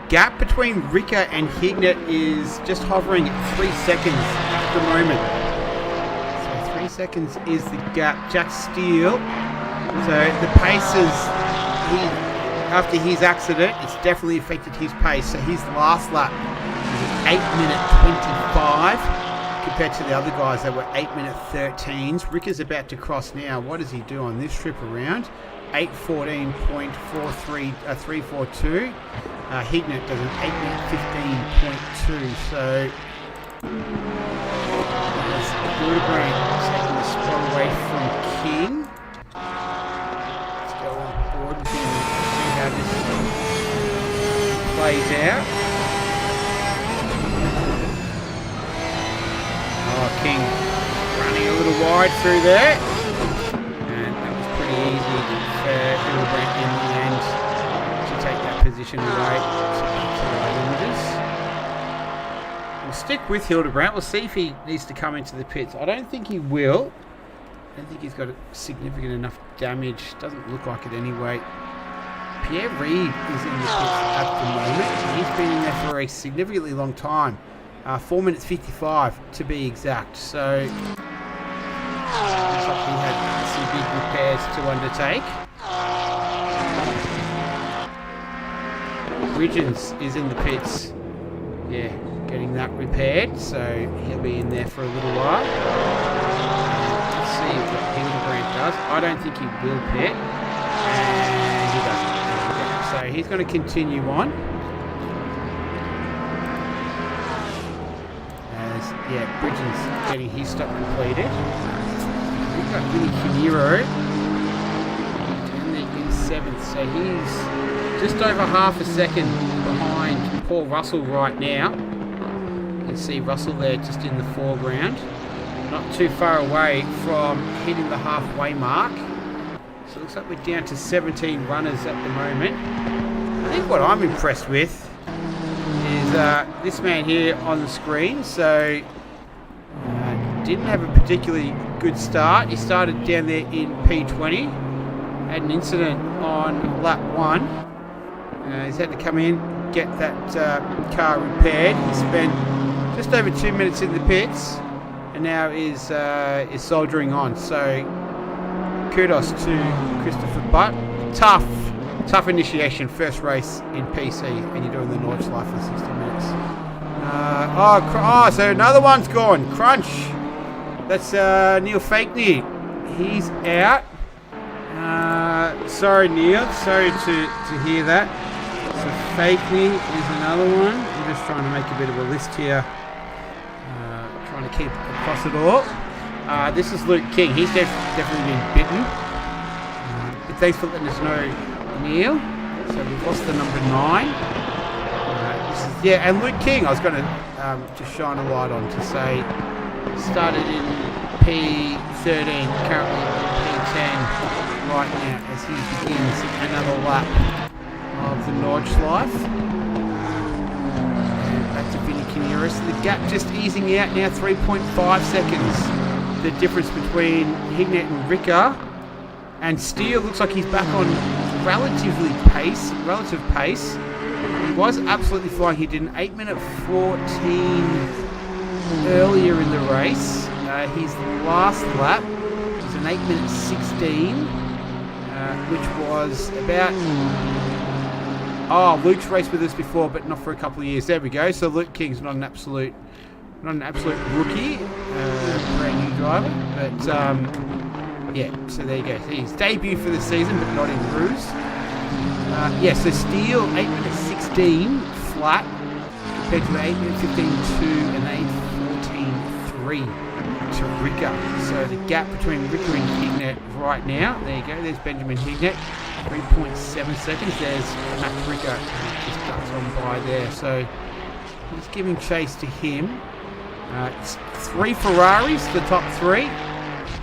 Gap between Ricker and Hignett is just hovering at 3 seconds at the moment. So 3 seconds is the gap. Jack Steele. So the pace is, after his accident, it's definitely affected his pace. So his last lap was 8:25 compared to the other guys that were 8:13s. Ricker's about to cross now. What does he do on this trip around? 8:14.342. Hignett does an 8:15.2. So there's Hildebrand taking the spot away from King. Let's go on board with him and see how this plays out. Oh, King running a little wide through there. And that was pretty easy for Hildebrand in the end to take that position away to the images. We'll stick with Hildebrand. We'll see if he needs to come into the pits. I don't think he will. I don't think he's got significant enough damage. Doesn't look like it anyway. Pierre Reid is in the pits at the moment. He's been in there for a significantly long time. 4:55 to be exact. So looks like he had some big repairs to undertake. Ridgens is in the pits. Yeah, getting that repaired. So he'll be in there for a little while. Let's see what Hildebrand does. I don't think he will pit. And he doesn't. So he's going to continue on. Yeah, Ridgens getting his stop completed. We've got Vinny Canero down there in 7th, so he's just over half a second behind Paul Russell right now. You can see Russell there just in the foreground, not too far away from hitting the halfway mark. So it looks like we're down to 17 runners at the moment. I think what I'm impressed with is this man here on the screen. So didn't have a particularly good start. He started down there in P20. Had an incident on lap 1. He's had to come in, get that car repaired. He spent just over 2 minutes in the pits, and now is soldiering on. So kudos to Christopher Butt. Tough initiation, first race in PC, and you're doing the Nords life for 60 minutes. So another one's gone. Crunch. That's Neil Fakeney. He's out. Sorry, Neil. Sorry to hear that. So Fakeney is another one. I'm just trying to make a bit of a list here. Trying to keep across it all. This is Luke King. He's definitely been bitten. But thanks for letting us know, Neil. So we've lost the number 9. This is Yeah, and Luke King, I was going to just shine a light on to say, started in P13, currently in P10 right now as he begins another lap of the Nords life. And back to Vinny Kinnear. So the gap just easing out now, 3.5 seconds. The difference between Hignett and Ricker. And Steele looks like he's back on relative pace. He was absolutely flying. He did an 8-minute 14 earlier in the race. His last lap was an 8-minute 16, which was about... Oh, Luke's raced with us before, but not for a couple of years. There we go. So Luke King's not an absolute rookie, brand new driver. But yeah, so there you go. His debut for the season, but not in Rouge. Yeah, so Steele 8-minute 16 flat compared to the 8-minute 15.2 and 8.14.3 to Ricker. So the gap between Ricker and Hignett right now, there you go, there's Benjamin Hignett, 3.7 seconds. There's Matt Ricker, who just ducks on by there. So he's giving chase to him. It's 3 Ferraris, the top 3,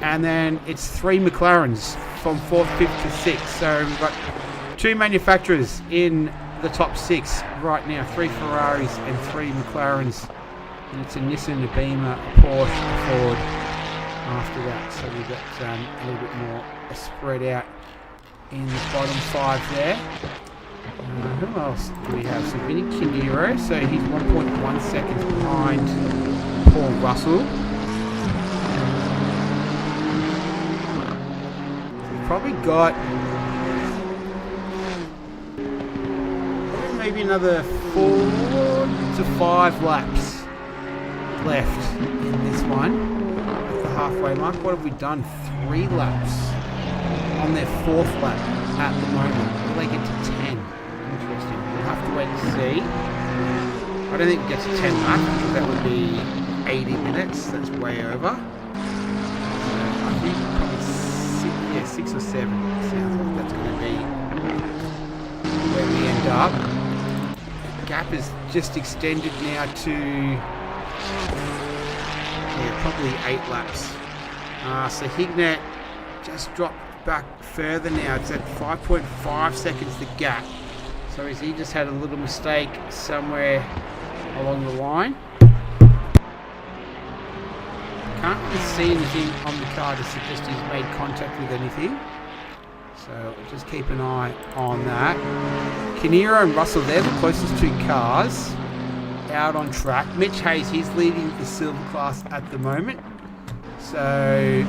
and then it's 3 McLarens from 4th, 5th to 6th. So we've got 2 manufacturers in the top 6 right now, 3 Ferraris and 3 McLarens, and it's a Nissan, a Beamer, a Porsche, a Ford after that. So we've got a little bit more spread out in the bottom 5 there. Who else do we have? So Vinny Kinnear, so he's 1.1 seconds behind Paul Russell. So we've probably got maybe another 4 to 5 laps left in this one at the halfway mark. What have we done? 3 laps on their 4th lap at the moment. Will they get to 10? Interesting. We'll have to wait and see. I don't think we get to 10 laps because that would be 80 minutes. That's way over. So I think probably 6 or 7. Sounds like that's going to be where we end up. Gap is just extended now to probably 8 laps. So Hignett just dropped back further now. It's at 5.5 seconds the gap. So has he just had a little mistake somewhere along the line? Can't really see anything on the car to suggest he's made contact with anything. So just keep an eye on that. Kinnear and Russell, they're the closest 2 cars out on track. Mitch Hayes, he's leading the silver class at the moment. So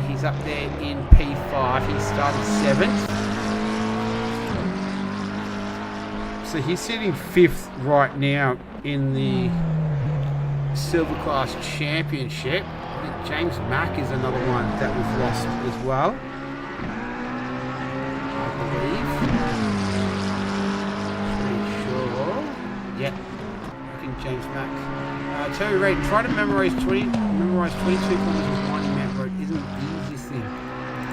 he's up there in P5. He started 7th. So he's sitting 5th right now in the silver class championship. I think James Mack is another one that we've lost as well. Yep, I think James Mack. Terry Reid, try to memorize 22 kilometers of winding Mount Road isn't the easiest thing.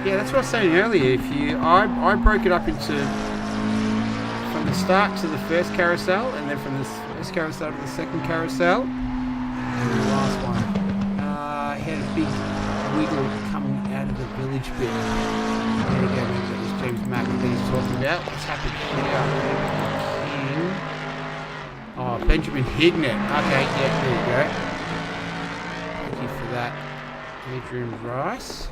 Yeah, that's what I was saying earlier. I broke it up into from the start to the first carousel, and then from the first carousel to the second carousel, and the last one. I had a big wiggle coming out of the village bit. There we go, maybe that was James Mack that he's talking about. What's happened here? Oh, Benjamin Hignett. Okay, yeah, there you go. Thank you for that, Adrian Rice.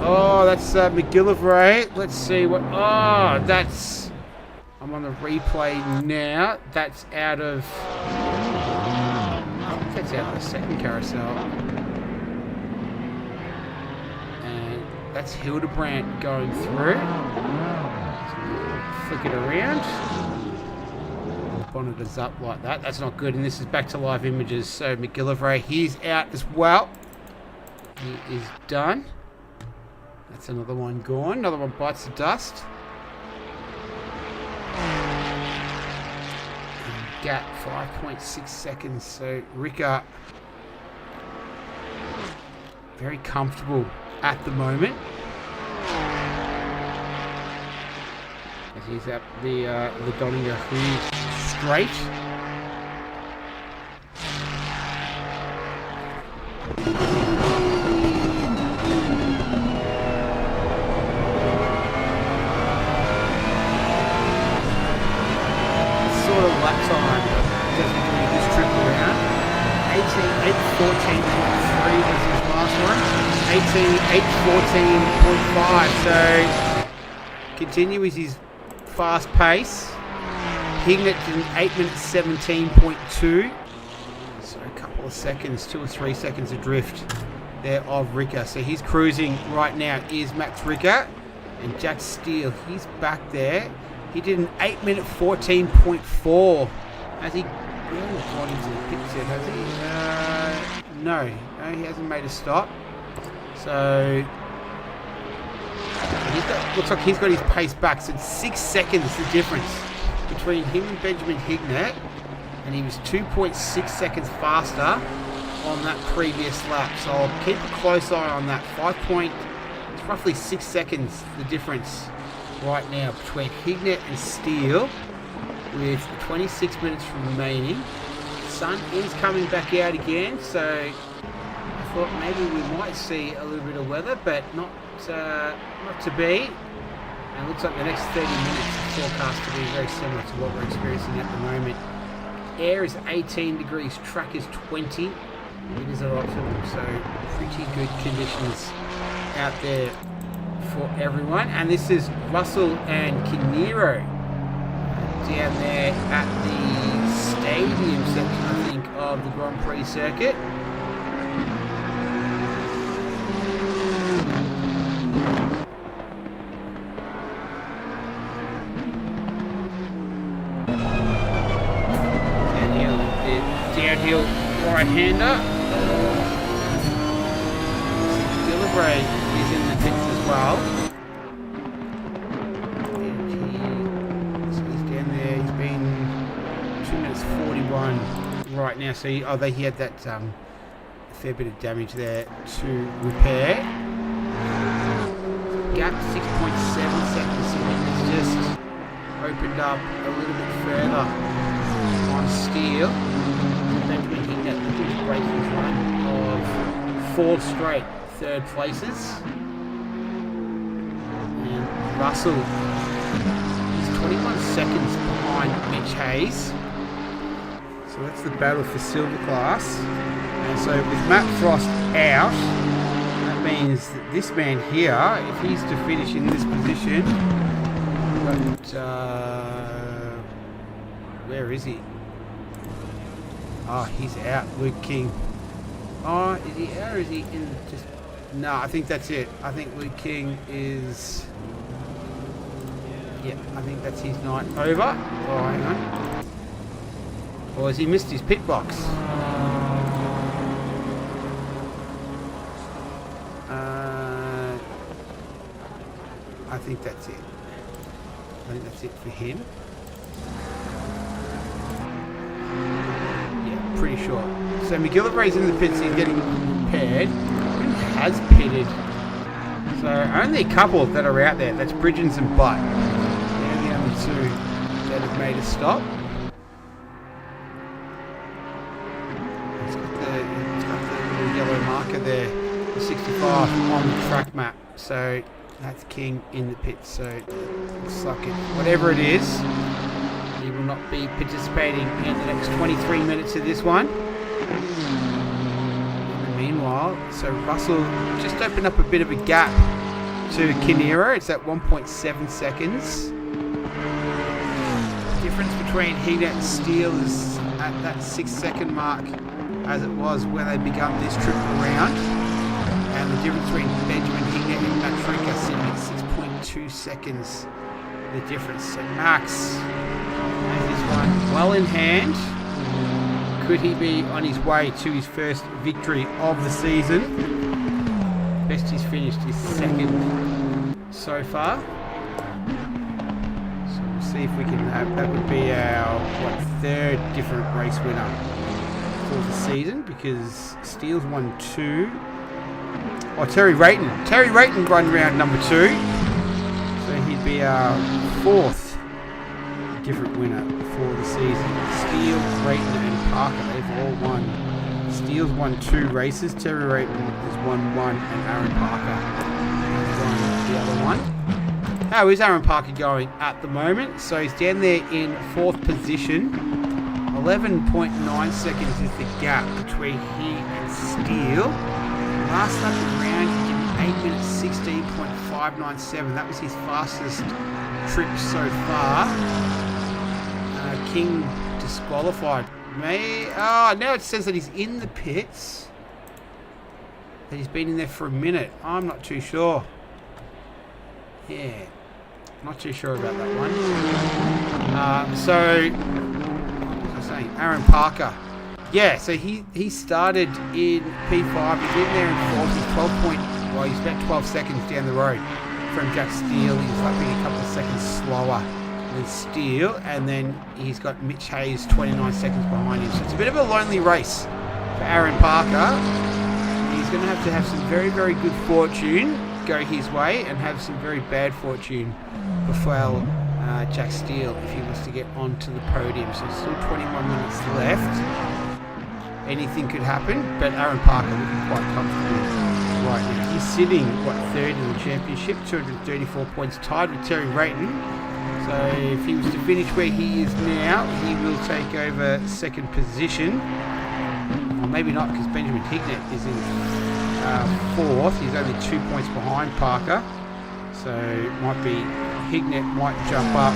Oh, that's McGillivray. Let's see what... Oh, that's... I'm on the replay now. That's out of... I think that's out of the second carousel. And that's Hildebrandt going through. Flick it around. The bonnet is up like that. That's not good. And this is back to live images. So McGillivray, he's out as well. He is done. That's another one gone. Another one bites the dust. And gap 5.6 seconds. So Ricker very comfortable at the moment. as he's up the Donninger straight. Sort of lap time just doing this trip around. 18.814.3 was his last one. 18.814.5. So continues his fast pace. Hignett in 8 minutes 17.2. So a couple of seconds, 2 or 3 seconds adrift there of Ricker. So he's cruising right now is Max Ricker. And Jack Steele, he's back there. He did an 8 minute 14.4. Has he gone into the pits yet, has he? No, he hasn't made a stop. So looks like he's got his pace back. So it's 6 seconds the difference between him and Benjamin Hignett, and he was 2.6 seconds faster on that previous lap. So I'll keep a close eye on that. It's roughly 6 seconds the difference right now between Hignett and Steele, with 26 minutes remaining. Sun is coming back out again, so I thought maybe we might see a little bit of weather, but not to be. And it looks like the next 30 minutes is forecast to be very similar to what we're experiencing at the moment. Air is 18 degrees, track is 20. It is a lot of them, so pretty good conditions out there for everyone. And this is Russell and Kinneiro down there at the stadium section, I think, of the Grand Prix circuit. Downhill right-hander. Gillibray is in the pits as well. So he's down there. He's been 2 minutes 41 right now. So he had that fair bit of damage there to repair. Gap 6.7 seconds. So it's just opened up a little bit further on Steele. Benjamin Hignett looking to break his run of 4 straight third places. And Russell is 21 seconds behind Mitch Hayes. So that's the battle for silver class. And so with Matt Frost out, that means that this man here, if he's to finish in this position, but where is he? Oh, he's out. Luke King. Oh, is he out or is he in just... No, I think that's it. I think Luke King is... Yeah, I think that's his night over. Oh, hang on. Or has he missed his pit box? I think that's it. I think that's it for him. Pretty sure. So McGillivray's in the pits, he's getting repaired. Who has pitted? So only a couple that are out there. That's Bridgens and Butt. They're the only two that have made a stop. It's got the little yellow marker there, the 65 on the track map. So that's King in the pits. So it looks like it, whatever it is, he will not be participating in the next 23 minutes of this one. Meanwhile, so Russell just opened up a bit of a gap to Kinneiro. It's at 1.7 seconds. The difference between Hignett and Steele is at that 6-second mark, as it was when they begun this trip around. And the difference between Benjamin Hignett and Max Ricker sitting at 6.2 seconds. The difference. So Max has this one well in hand. Could he be on his way to his first victory of the season? Best he's finished is second so far. So we'll see if we can have, that would be our third different race winner for the season, because Steele's won 2. Oh, Terry Rayton. Terry Rayton won round number 2. So he'd be our 4th different winner for the season. Steele, Rayton and Parker, they've all won. Steele's won 2 races, Terry Rayton has won 1, and Aaron Parker has won the other one. How is Aaron Parker going at the moment? So he's down there in 4th position. 11.9 seconds is the gap between he and Steele. Last lap of the round, he did 8 minutes 16.597. That was his fastest trip so far. King disqualified. Now it says that he's in the pits. That he's been in there for a minute. I'm not too sure. Yeah, not too sure about that one. What was I saying? Aaron Parker. Yeah, so he started in P5. He's in there in 4th. He's about 12 seconds down the road from Jack Steele. He's lapping a couple of seconds slower than Steele, and then he's got Mitch Hayes 29 seconds behind him. So it's a bit of a lonely race for Aaron Parker. He's going to have some very, very good fortune go his way and have some very bad fortune before Jack Steele if he wants to get onto the podium. So still 21 minutes left. Anything could happen, but Aaron Parker looking quite comfortable right now. He's sitting, 3rd in the championship, 234 points, tied with Terry Rayton. So if he was to finish where he is now, he will take over 2nd position. Or maybe not, because Benjamin Hignett is in 4th. He's only 2 points behind Parker. So it might be Hignett might jump up,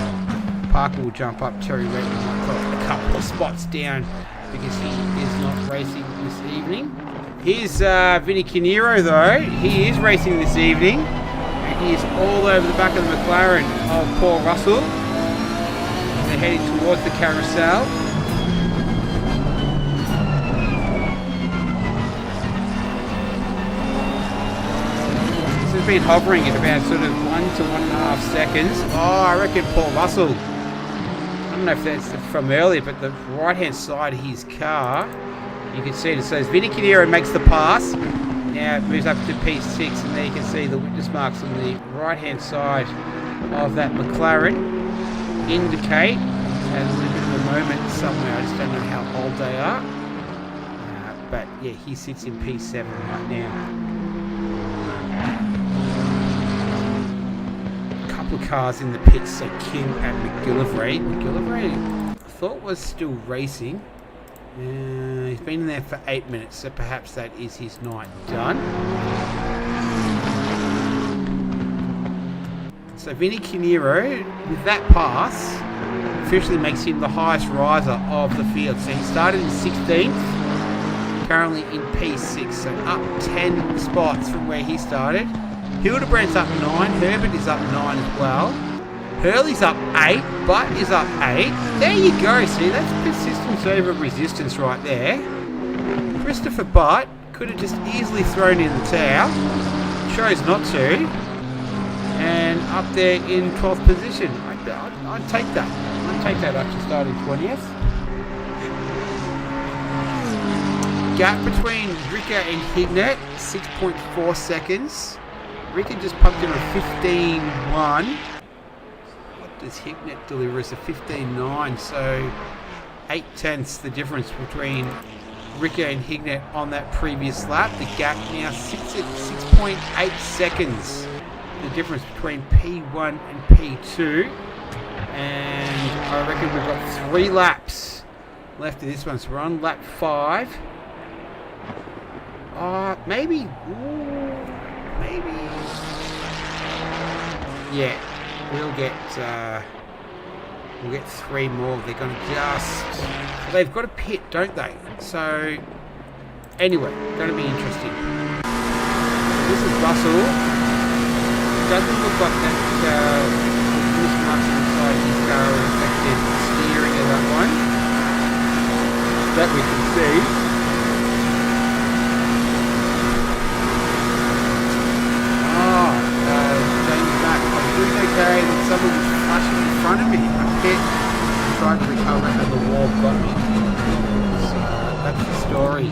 Parker will jump up, Terry Rayton might go a couple of spots down because he is not racing this evening. Here's Vinny Canero though. He is racing this evening. And he is all over the back of the McLaren of Paul Russell. They're heading towards the carousel. This has been hovering at about sort of 1 to 1.5 seconds. Oh, I reckon Paul Russell. I don't know if that's from earlier, but the right-hand side of his car, you can see it. So as Vinny Canero makes the pass, now it moves up to P6, and there you can see the witness marks on the right-hand side of that McLaren indicate a little bit of a moment somewhere. I just don't know how old they are. But yeah, he sits in P7 right now. Couple of cars in the pits, so Kim and McGillivray. McGillivray, I thought was still racing. He's been in there for 8 minutes, so perhaps that is his night done. So Vinny Canero, with that pass, officially makes him the highest riser of the field. So he started in 16th, currently in P6, so up 10 spots from where he started. Hildebrandt's up 9, Herbert is up 9 as well. Hurley's up 8, Butt is up 8. There you go, see, that's persistence over resistance right there. Christopher Butt could have just easily thrown in the towel, chose not to, and up there in 12th position. I'd take that. I'd take that after starting 20th. Gap between Ricker and Hignett, 6.4 seconds. Ricker just pumped in a 15.1. What does Hignett deliver us? A 15.9. So 0.8 the difference between Ricker and Hignett on that previous lap. The gap now sits at 6.8 seconds. The difference between P1 and P2. And I reckon we've got 3 laps left in this one. So we're on lap 5. Maybe. Maybe. Yeah, we'll get 3 more. They're going to they've got a pit, don't they? So anyway, going to be interesting. This is Russell. It doesn't look like that this marks inside his car affected steering of that one. That we can see. Okay, and someone was flashing in front of me. I can't try to recover how the wall got me. So that's the story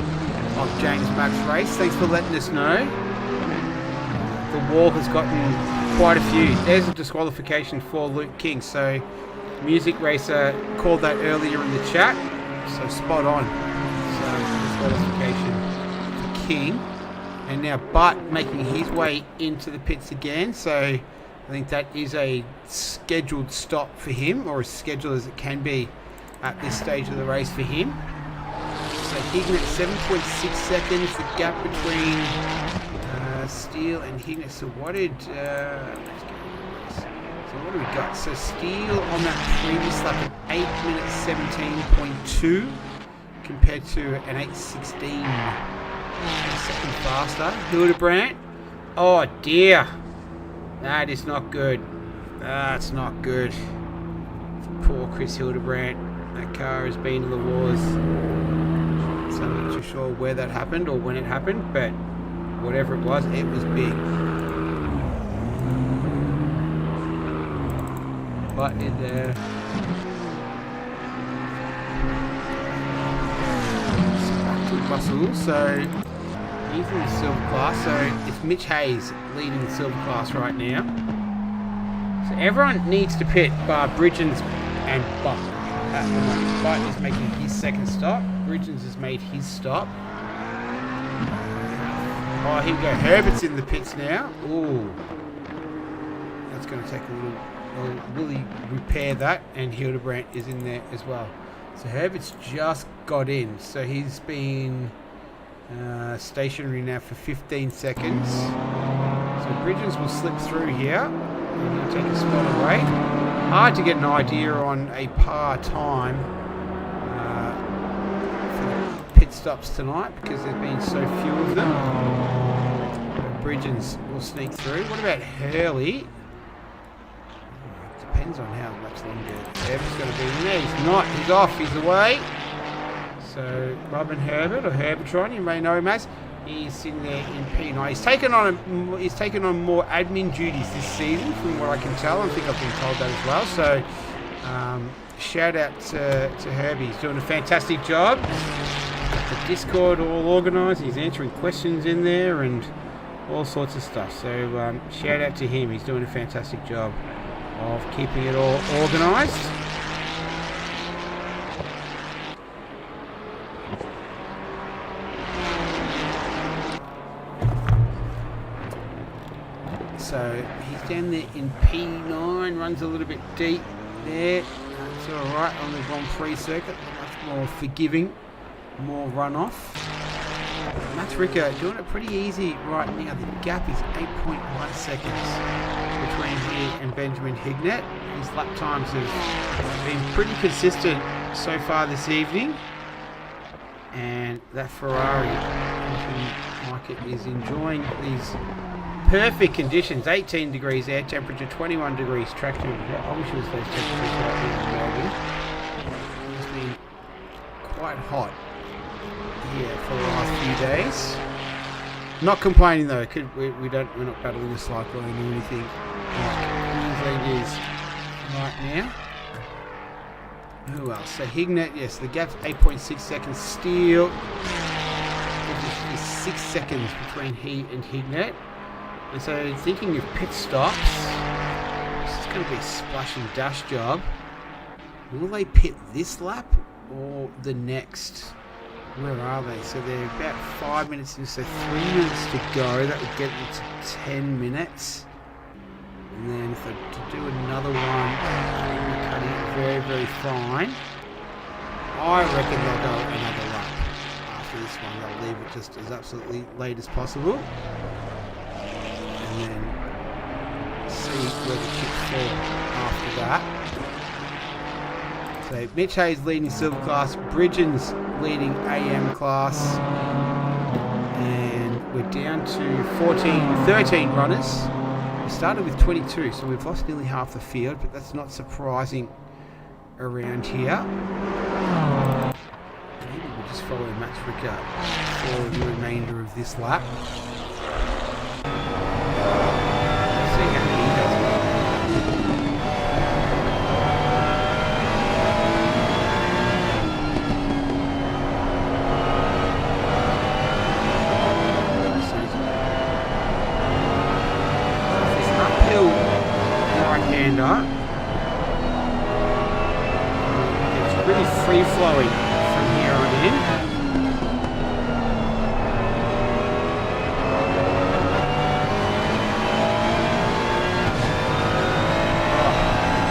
of James Mack's race. Thanks for letting us know. The wall has gotten quite a few. There's a disqualification for Luke King. So Music Racer called that earlier in the chat, so spot on. So disqualification for King. And now Butt making his way into the pits again, so I think that is a scheduled stop for him, or as scheduled as it can be at this stage of the race for him. So Hignett 7.6 seconds, the gap between Steele and Hignett. So what did what do we got? So Steele on that previous lap at 8 minutes 17.2 compared to an 8:16 second faster. Hildebrandt, oh dear, that is not good. That's not good. Poor Chris Hildebrandt. That car has been in the wars. So I'm not too sure where that happened or when it happened, but whatever it was big. But in there. Russell, so he's in the silver class, so it's Mitch Hayes leading the silver class right now. So everyone needs to pit bar Bridgens and Butt. Butt is making his second stop. Bridgens has made his stop. Oh, here we go. Herbert's in the pits now. Ooh. That's going to take a little... Will he repair that? And Hildebrandt is in there as well. So Herbert's just got in. So he's been stationary now for 15 seconds. So Bridgens will slip through here. And he'll take a spot away. Hard to get an idea on a par time for the pit stops tonight because there's been so few of them. But Bridgens will sneak through. What about Hurley? Depends on how much longer Herbert's going to be in there. He's not. He's off. He's away. So Robin Herbert, or Herbertron, you may know him as, he's in there in P9. He's taken on more admin duties this season, from what I can tell. I think I've been told that as well. So shout out to Herbie. He's doing a fantastic job. Got the Discord all organised. He's answering questions in there and all sorts of stuff. So shout out to him. He's doing a fantastic job of keeping it all organised. So he's down there in P9, runs a little bit deep there. It's alright on the Grand Prix circuit, much more forgiving, more runoff. Matt Ricker doing it pretty easy right now. The gap is 8.1 seconds between he and Benjamin Hignett. His lap times have been pretty consistent so far this evening. And that Ferrari, like it, is enjoying these perfect conditions. 18 degrees air temperature, 21 degrees track temperature. I wish it was those temperatures right here in Melbourne. It's been quite hot here for the last few days. Not complaining though. We're not battling a cyclone or anything like Queensland is right now. Who else? So Hignett, yes, the gap's 8.6 seconds. Steele, 6 seconds between he and Hignett. And so thinking of pit stops, this is going to be a splash and dash job. Will they pit this lap or the next? Where are they? So they're about 5 minutes in, so 3 minutes to go. That would get them to 10 minutes. And then if they to do another one, cutting it very, very fine. I reckon they'll go another lap after this one. They'll leave it just as absolutely late as possible. And then see where the chips fall after that. So Mitch Hayes leading silver class, Bridgens leading AM class, and we're down to 13 runners. We started with 22, so we've lost nearly half the field, but that's not surprising around here. Maybe we'll just follow Max Ricker for the remainder of this lap. See how he does it. Right-hander. pretty free-flowing from here on in.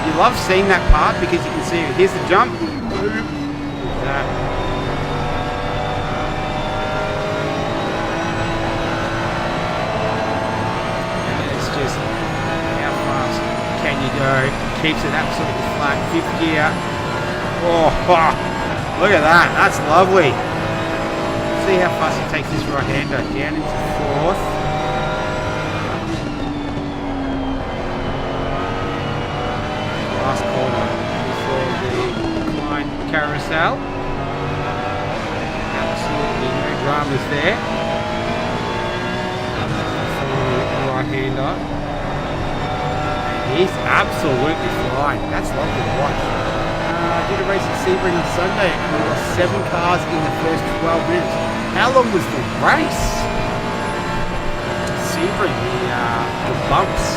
You love seeing that part because you can see it. Here's the jump. That. And it's just how fast can you go? Keeps it absolutely flat. Fifth gear. Oh, look at that. That's lovely. See how fast it takes this right-hander down into fourth. Last corner before the incline carousel. Absolutely no dramas there. Right-hander. He's absolutely flying. That's lovely to watch. I did a race at Sebring on Sunday and we lost 7 cars in the first 12 minutes. How long was the race? Sebring, the bumps.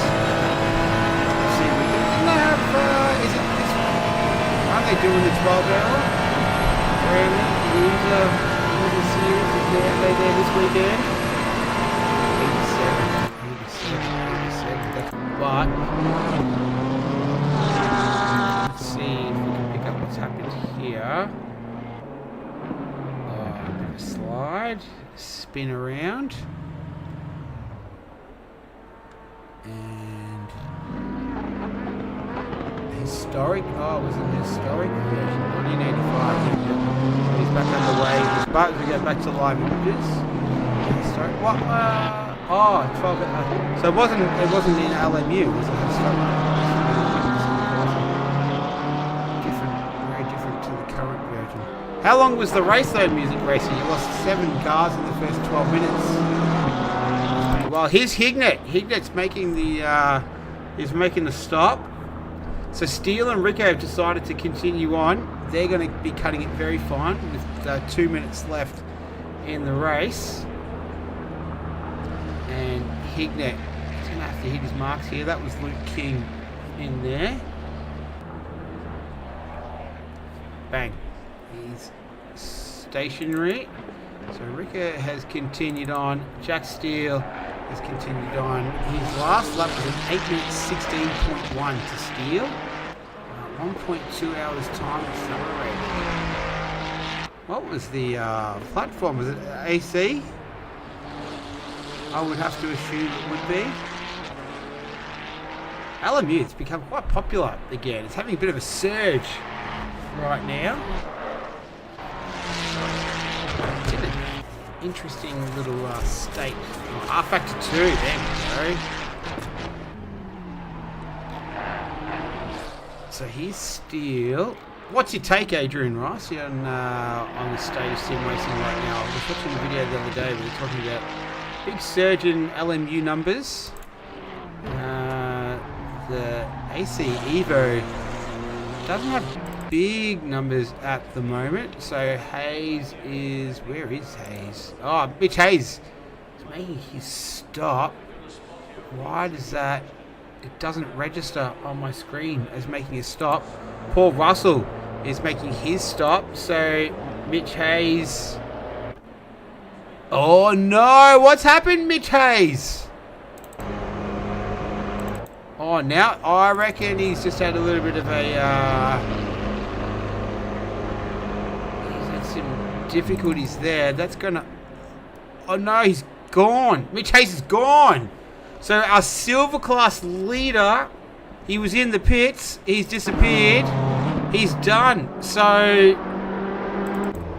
Aren't they doing the 12-hour? Really? Loser series is there? Are they there this weekend? 87. But let's see if we can pick up what's happened here. A bit of a slide, spin around, and historic. Oh, it was an historic version, 1985. So he's back underway. He's back. We go back to live images. Historic. What? 12. So it wasn't in LMU. Was it historic? Different, very different to the current version. How long was the race though, Music Racing? You lost 7 cars in the first 12 minutes. Well, here's Hignett. Hignet's making the stop. So Steele and Rico have decided to continue on. They're going to be cutting it very fine with 2 minutes left in the race. And Hignett is going to have to hit his marks here. That was Luke King in there. Bang. He's stationary. So Rico has continued on. Jack Steele has continued on. His last lap was an 8 minutes 16.1 to Steele. 1.2 hours time accelerated. What was the platform? Was it AC? I would have to assume it would be. LMU, it's become quite popular again. It's having a bit of a surge right now. It's in an interesting little state. R factor 2, there we go. So here's Steele. What's your take, Adrian Rice, on the state of sim racing right now? I was watching a video the other day where we were talking about big surge in LMU numbers. The AC Evo doesn't have big numbers at the moment. So Hayes is... Where is Hayes? Oh, Mitch Hayes is making his stop. Why does that... It doesn't register on my screen as making a stop. Paul Russell is making his stop. So Mitch Hayes... Oh no! What's happened, Mitch Hayes? Oh, now I reckon he's just had a little bit of a... he's had some difficulties there. That's gonna... Oh no, he's gone. Mitch Hayes is gone. So our silver class leader, he was in the pits. He's disappeared. He's done. So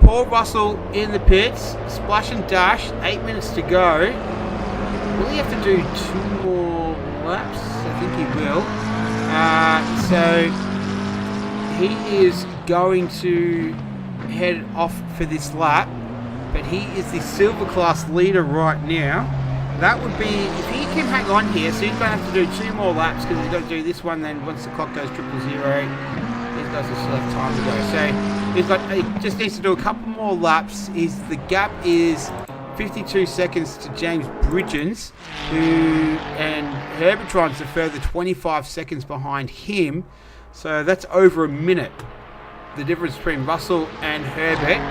Paul Russell in the pits, splash and dash, 8 minutes to go. Will he have to do 2 more laps? I think he will. So he is going to head off for this lap, but he is the silver class leader right now. That would be, if he can hang on here, so he's going to have to do 2 more laps because he's got to do this one, then once the clock goes 000, these guys will still have time to go. So he just needs to do a couple more laps. The gap is 52 seconds to James Bridgens, and Herbertron's a further 25 seconds behind him. So that's over a minute. the difference between Russell and Herbert.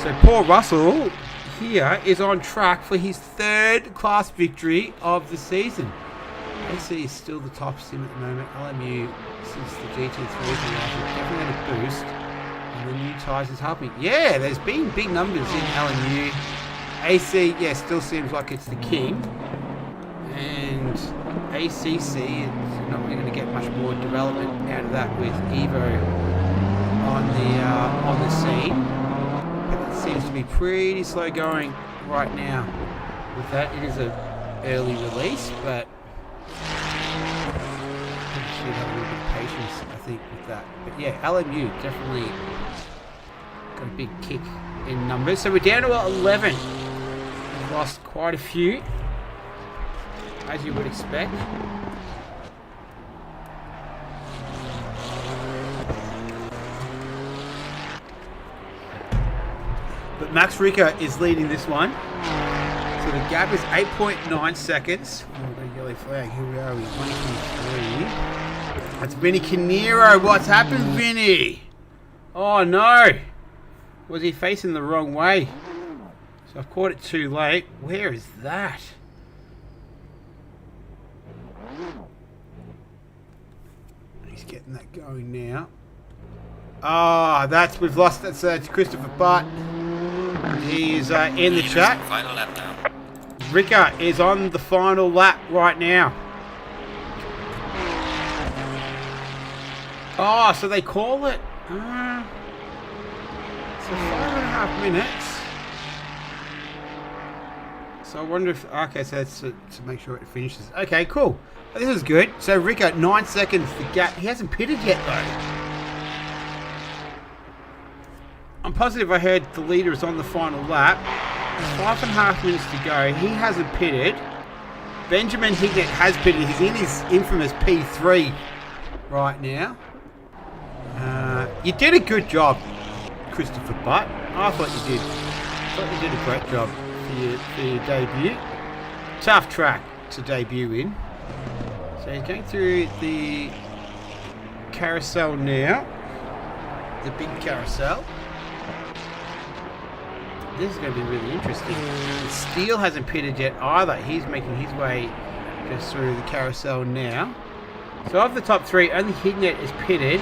So poor Russell here is on track for his 3rd class victory of the season. AC is still the top sim at the moment. LMU, since the GT3 is definitely had a boost. And the new tyres is helping. Yeah, there's been big numbers in LMU. AC, yeah, still seems like it's the king. And ACC is not really going to get much more development out of that with Evo on the scene. But it seems to be pretty slow going right now with that. It is an early release, but should have a little bit of patience, I think, with that. But yeah, LMU definitely got a big kick in numbers. So we're down to 11. We've lost quite a few, as you would expect. But Max Ricker is leading this one. So the gap is 8.9 seconds. Oh, the yellow flag. Here we are. We're 123. That's Vinny Canero. What's happened, Vinny? Oh no. Was he facing the wrong way? So I've caught it too late. Where is that? He's getting that going now. Ah, oh, we've lost that. So it's Christopher Butt. He's in the chat. Final lap now. Ricker is on the final lap right now. Oh, so they call it. So 5.5 minutes. So I wonder if. Okay, so that's to make sure it finishes. Okay, cool. This is good. So Ricker, 9 seconds the gap. He hasn't pitted yet though. I'm positive I heard the leader is on the final lap. 5.5 minutes to go. He hasn't pitted. Benjamin Hignett has pitted. He's in his infamous P3 right now. You did a good job, Christopher Butt. I thought you did. I thought you did a great job for your debut. Tough track to debut in. So he's going through the carousel now. The big carousel. This is going to be really interesting. Steele hasn't pitted yet either. He's making his way just through the carousel now. So of the top 3, only Hignett is pitted.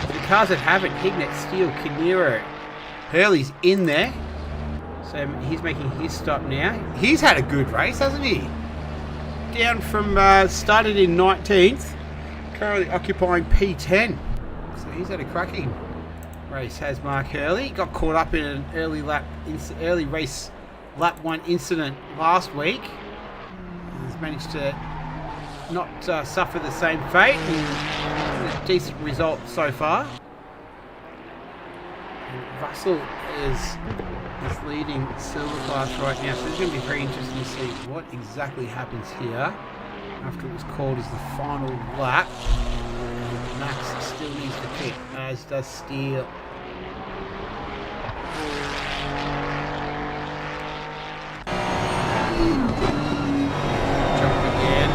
The cars that haven't, Hignett, Steele, Canero, Hurley's in there. So he's making his stop now. He's had a good race, hasn't he? Down from, started in 19th, currently occupying P10. So he's had a cracking race, has Mark Hurley. Got caught up in an early race lap 1 incident last week. He's managed to not suffer the same fate. A decent result so far. And Russell is leading silver class right now, so it's going to be very interesting to see what exactly happens here after it was called as the final lap. Max still needs to pit, as does Steele. Jump again.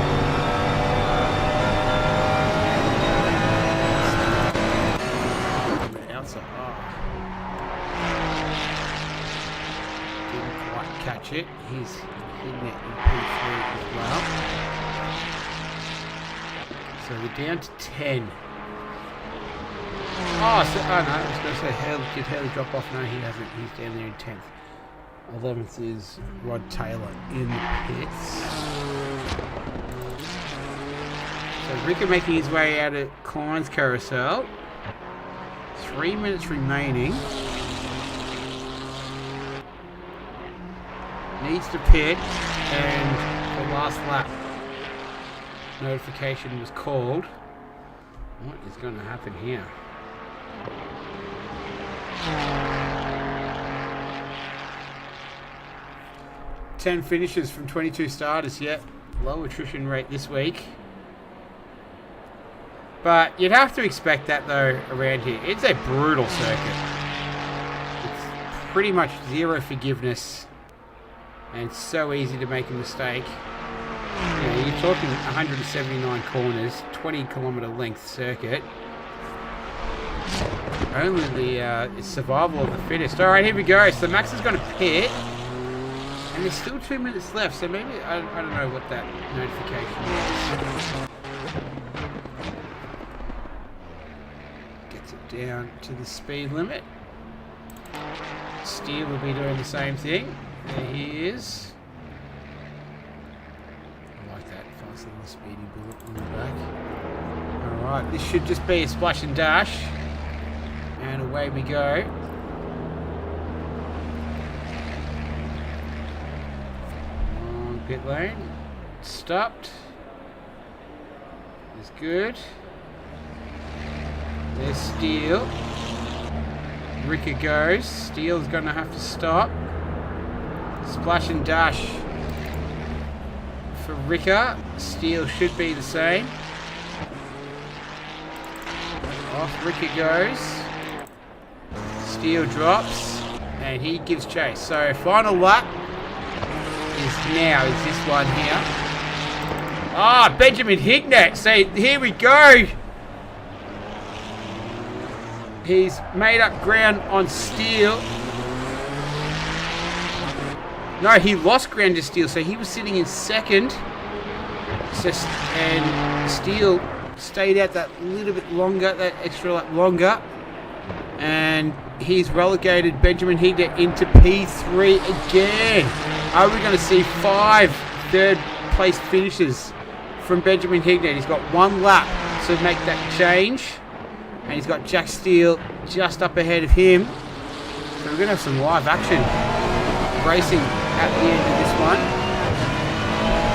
Outside. Didn't quite catch it. He's hitting it in P3 as well. So we're down to 10. No, I was going to say, did Hurley drop off? No, he hasn't. He's down there in 10th. 11th is Rod Taylor in the pits. So Ricker making his way out of Klein's carousel. 3 minutes remaining. Needs to pit, and the last lap notification was called. What is going to happen here? Ten finishes from 22 starters yet. Low attrition rate this week. But you'd have to expect that though around here. It's a brutal circuit. It's pretty much zero forgiveness. And it's so easy to make a mistake. You know, you're talking 179 corners, 20 kilometre length circuit. only the survival of the fittest. All right, here we go. So Max is going to pit. And there's still 2 minutes left, so maybe, I don't know what that notification is. Gets it down to the speed limit. Steele will be doing the same thing. There he is. I like that, faster than the speedy bullet on the back. Alright, this should just be a splash and dash. And away we go. Pit lane, stopped, is good. There's Steele. Ricker goes, Steele's gonna have to stop. Splash and dash for Ricker. Steele should be the same. Off Ricker goes. Steele drops, and he gives chase. So final lap is this one here. Ah, Benjamin Hignett. So here we go. He's made up ground on Steele. No, he lost ground to Steele, so he was sitting in second. And Steele stayed out that little bit longer, that extra lap longer. And he's relegated Benjamin Hignett into P3 again. Are we going to see 5 third-place finishes from Benjamin Hignett? He's got 1 lap to make that change. And he's got Jack Steele just up ahead of him. So we're going to have some live action racing at the end of this one.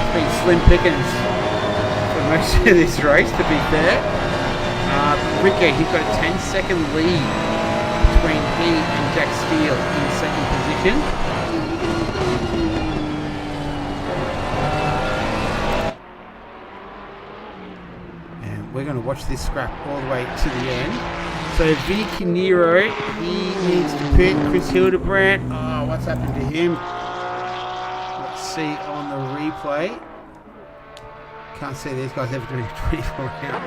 It's been slim pickings for most of this race, to be fair. Ricker, he's got a 10-second lead between he and Jack Steele in second position. We're going to watch this scrap all the way to the end. So Vinny Canero, he needs to pit. Chris Hildebrandt, oh, what's happened to him? Let's see on the replay. Can't see these guys ever doing a 24 round.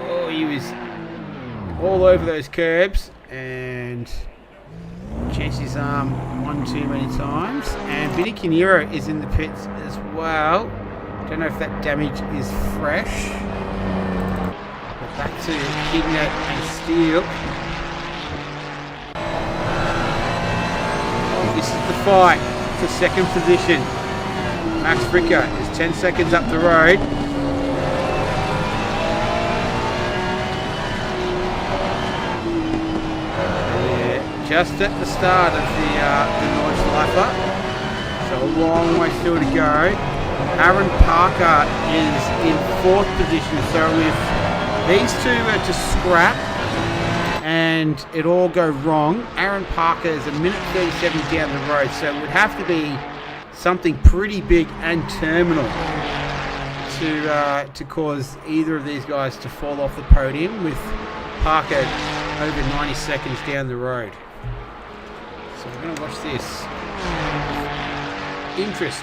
Oh, he was all over those curbs, and changed his arm one too many times. And Vinny Canero is in the pits as well. Don't know if that damage is fresh. But back to Hignett and Steele. This is the fight for second position. Max Ricker is 10 seconds up the road. Just at the start of the Nords Lapa. So a long way still to go. Aaron Parker is in 4th position. So if these two are to scrap and it all go wrong, Aaron Parker is a minute 37 down the road. So it would have to be something pretty big and terminal to cause either of these guys to fall off the podium, with Parker over 90 seconds down the road. So we're going to watch this. Interest.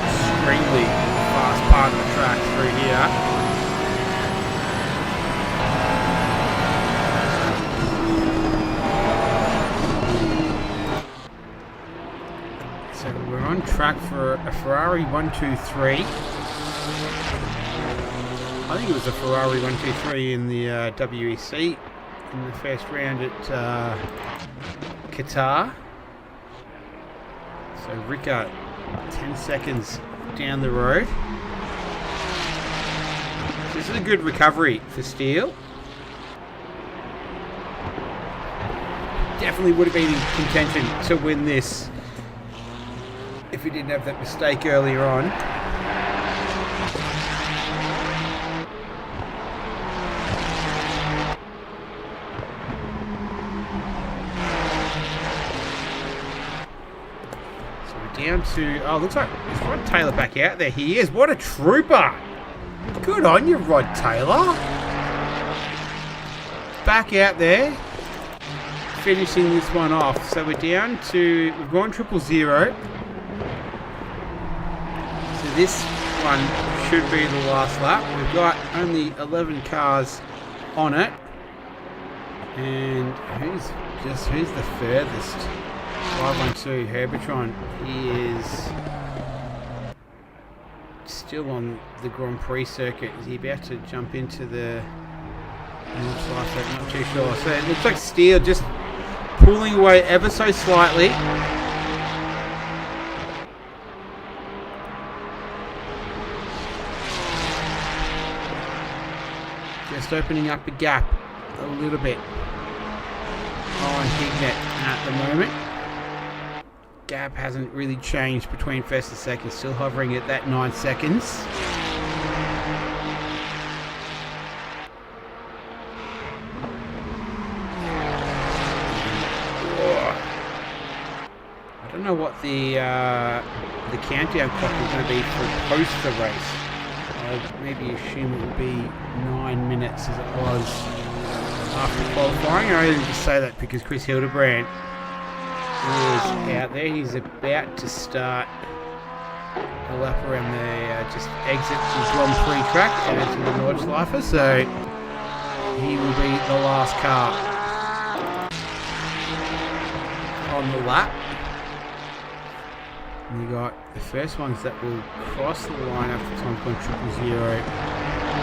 Extremely fast part of the track through here. On track for a Ferrari 123. I think it was a Ferrari 123 in the WEC in the first round at Qatar. So Ricker 10 seconds down the road. This is a good recovery for Steele. Definitely would have been in contention to win this if he didn't have that mistake earlier on. So we're down to... Oh, looks like is Rod Taylor back out there. He is. What a trooper. Good on you, Rod Taylor. Back out there. Finishing this one off. So we're down to... We've gone 000. So this one should be the last lap. We've got only 11 cars on it. And who's the furthest? 512 Herbertron. He is still on the Grand Prix circuit. Is he about to jump into the Nords life circuit? Not too sure. So it looks like Steele just pulling away ever so slightly. Just opening up a gap a little bit on Hignett at the moment. Gap hasn't really changed between first and second, still hovering at that 9 seconds. I don't know what the countdown clock is going to be for post the race. Maybe assume it will be 9 minutes as it was after qualifying. I only just say that because Chris Hildebrand is out there. He's about to start a lap around the just exit the Grand Prix track and into the Nordschleife, so he will be the last car on the lap. And you got the first ones that will cross the line after time's gone 000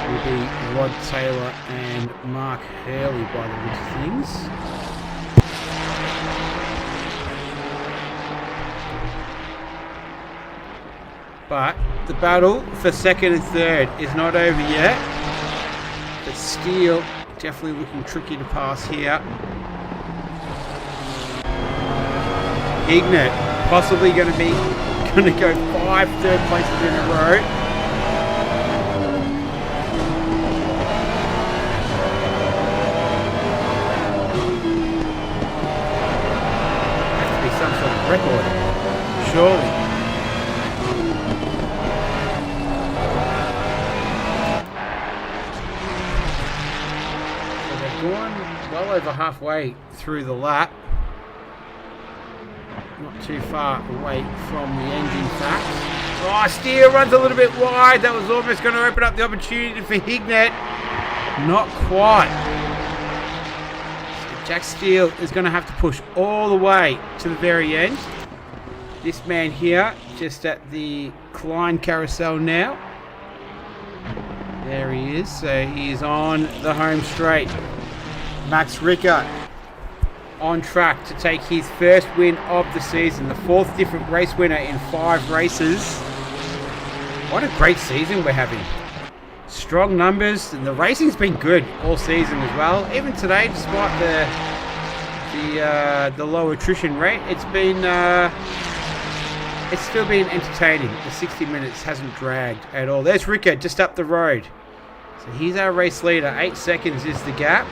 will be Rod Taylor and Mark Hurley by the looks of things. But the battle for second and third is not over yet. But Steele definitely looking tricky to pass here. Hignett possibly going to go 5 third places in a row. Has to be some sort of record, surely. So they've gone well over halfway through the lap. Not too far away from the end, in fact. Oh, Steele runs a little bit wide. That was almost going to open up the opportunity for Hignett. Not quite. So Jack Steele is going to have to push all the way to the very end. This man here, just at the Klein carousel now. There he is. So he is on the home straight. Max Ricker on track to take his first win of the season, the 4th different race winner in 5 races. What a great season we're having. Strong numbers, and the racing's been good all season as well. Even today, despite the low attrition rate, it's still been entertaining. The 60 minutes hasn't dragged at all. There's Ricker just up the road. So he's our race leader. 8 seconds is the gap.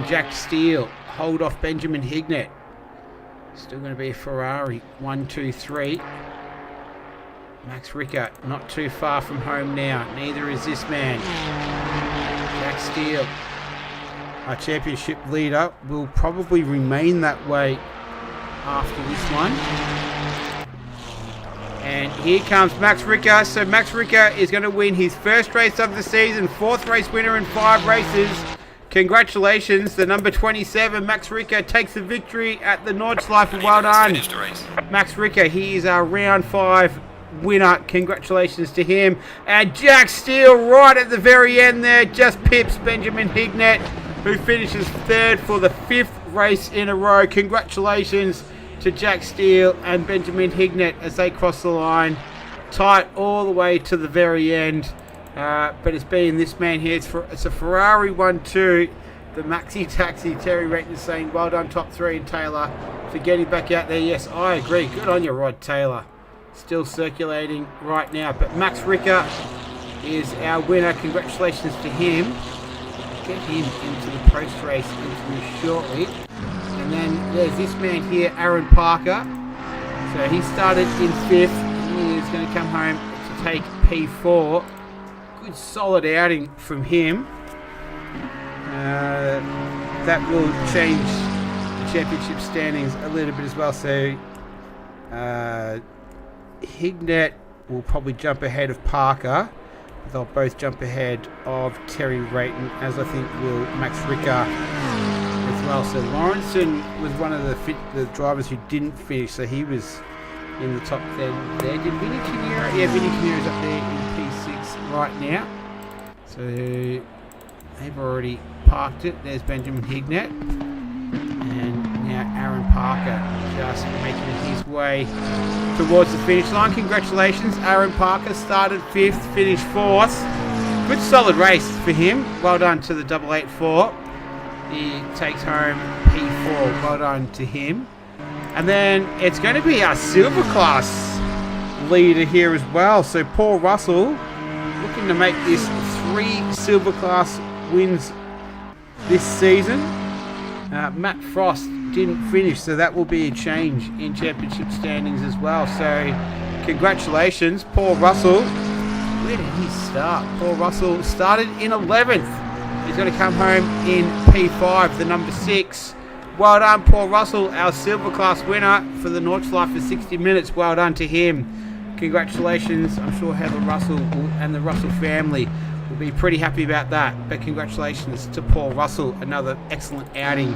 Jack Steele hold off Benjamin Hignett. Still going to be a Ferrari. 1, 2, 3. Max Ricker not too far from home now. Neither is this man. Jack Steele, our championship leader, will probably remain that way after this one. And here comes Max Ricker. So Max Ricker is going to win his first race of the season. 4th race winner in 5 races. Congratulations, the number 27, Max Ricker, takes the victory at the Nordschleife. Well done, Max Ricker. He is our round 5 winner. Congratulations to him. And Jack Steele right at the very end there just pips Benjamin Hignett, who finishes 3rd for the 5th race in a row. Congratulations to Jack Steele and Benjamin Hignett as they cross the line. Tight all the way to the very end. But it's been this man here. It's a Ferrari 1-2. The Maxi Taxi, Terry Renton saying, well done, top 3, and Taylor for getting back out there. Yes, I agree. Good on you, Rod Taylor. Still circulating right now. But Max Ricker is our winner. Congratulations to him. Get him into the post-race interview shortly. And then there's this man here, Aaron Parker. So he started in 5th. He is going to come home to take P4. Good solid outing from him. That will change the championship standings a little bit as well. So Hignett will probably jump ahead of Parker. They'll both jump ahead of Terry Rayton, as I think will Max Ricker as well. So Lawrenson was one of the drivers who didn't finish, so he was in the top 10 there. Did Vinny Kinnear? Yeah, Vinny Kinnear is up there in P6 right now. So they've already parked it. There's Benjamin Hignett. And now Aaron Parker just making his way towards the finish line. Congratulations, Aaron Parker started 5th, finished 4th. Good solid race for him. Well done to the 884. He takes home P4. Well done to him. And then it's going to be our silver class leader here as well. So Paul Russell looking to make this 3 silver class wins this season. Matt Frost didn't finish, so that will be a change in championship standings as well. So congratulations, Paul Russell. Where did he start? Paul Russell started in 11th. He's going to come home in P5, the number 6. Well done, Paul Russell, our silver class winner for the Nords Life for 60 minutes. Well done to him. Congratulations. I'm sure Heather Russell and the Russell family will be pretty happy about that. But congratulations to Paul Russell. Another excellent outing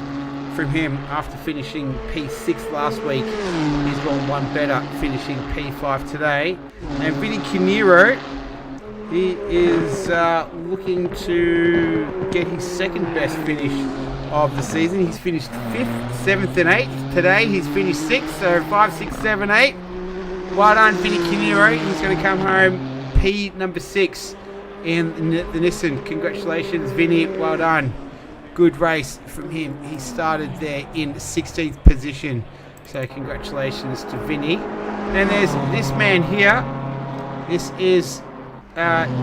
from him after finishing P6 last week. He's gone one better, finishing P5 today. And Vinny Kinnear, he is looking to get his second best finish of the season. He's finished 5th, 7th and 8th. Today he's finished 6th, so 5, 6, 7, 8. Well done, Vinny Kinnear. He's going to come home P number 6 in the Nissan. Congratulations, Vinny. Well done. Good race from him. He started there in 16th position. So congratulations to Vinny. Then there's this man here. This is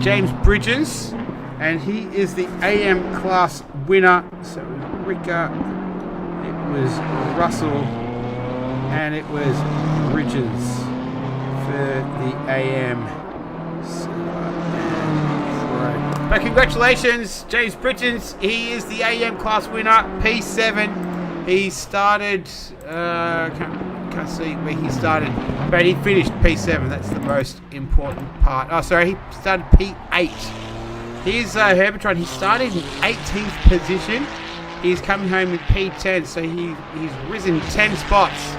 James Bridges, and he is the AM class winner. So Ricker, it was Russell, and it was Bridges for the AM. But congratulations, James Bridges. He is the AM class winner, P7. He started, can't see where he started, but he finished P7. That's the most important part. Oh, sorry, he started P8. Here's Herbertron. He started in 18th position. He's coming home in P10, so he's risen 10 spots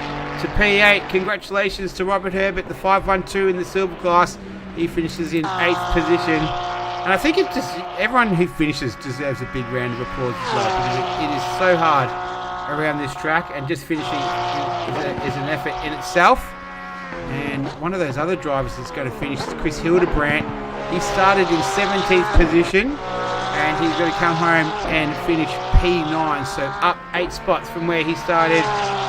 to P8. Congratulations to Robert Herbert, the 512 in the silver class. He finishes in 8th position. And I think it just everyone who finishes deserves a big round of applause as well, because it is so hard around this track, and just finishing is an effort in itself. And one of those other drivers that's going to finish is Chris Hildebrandt. He started in 17th position, and he's going to come home and finish P9, so up 8 spots from where he started.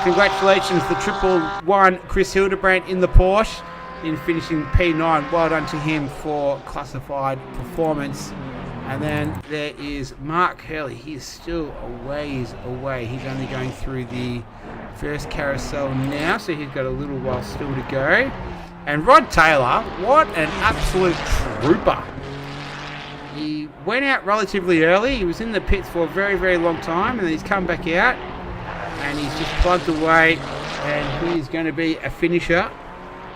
Congratulations, the 111 Chris Hildebrandt in the Porsche, in finishing P9. Well done to him for classified performance. And then there is Mark Hurley. He's still a ways away. He's only going through the first carousel now, so he's got a little while still to go. And Rod Taylor, what an absolute trooper. He went out relatively early. He was in the pits for a very, very long time, and then he's come back out, and he's just plugged away, and he is going to be a finisher.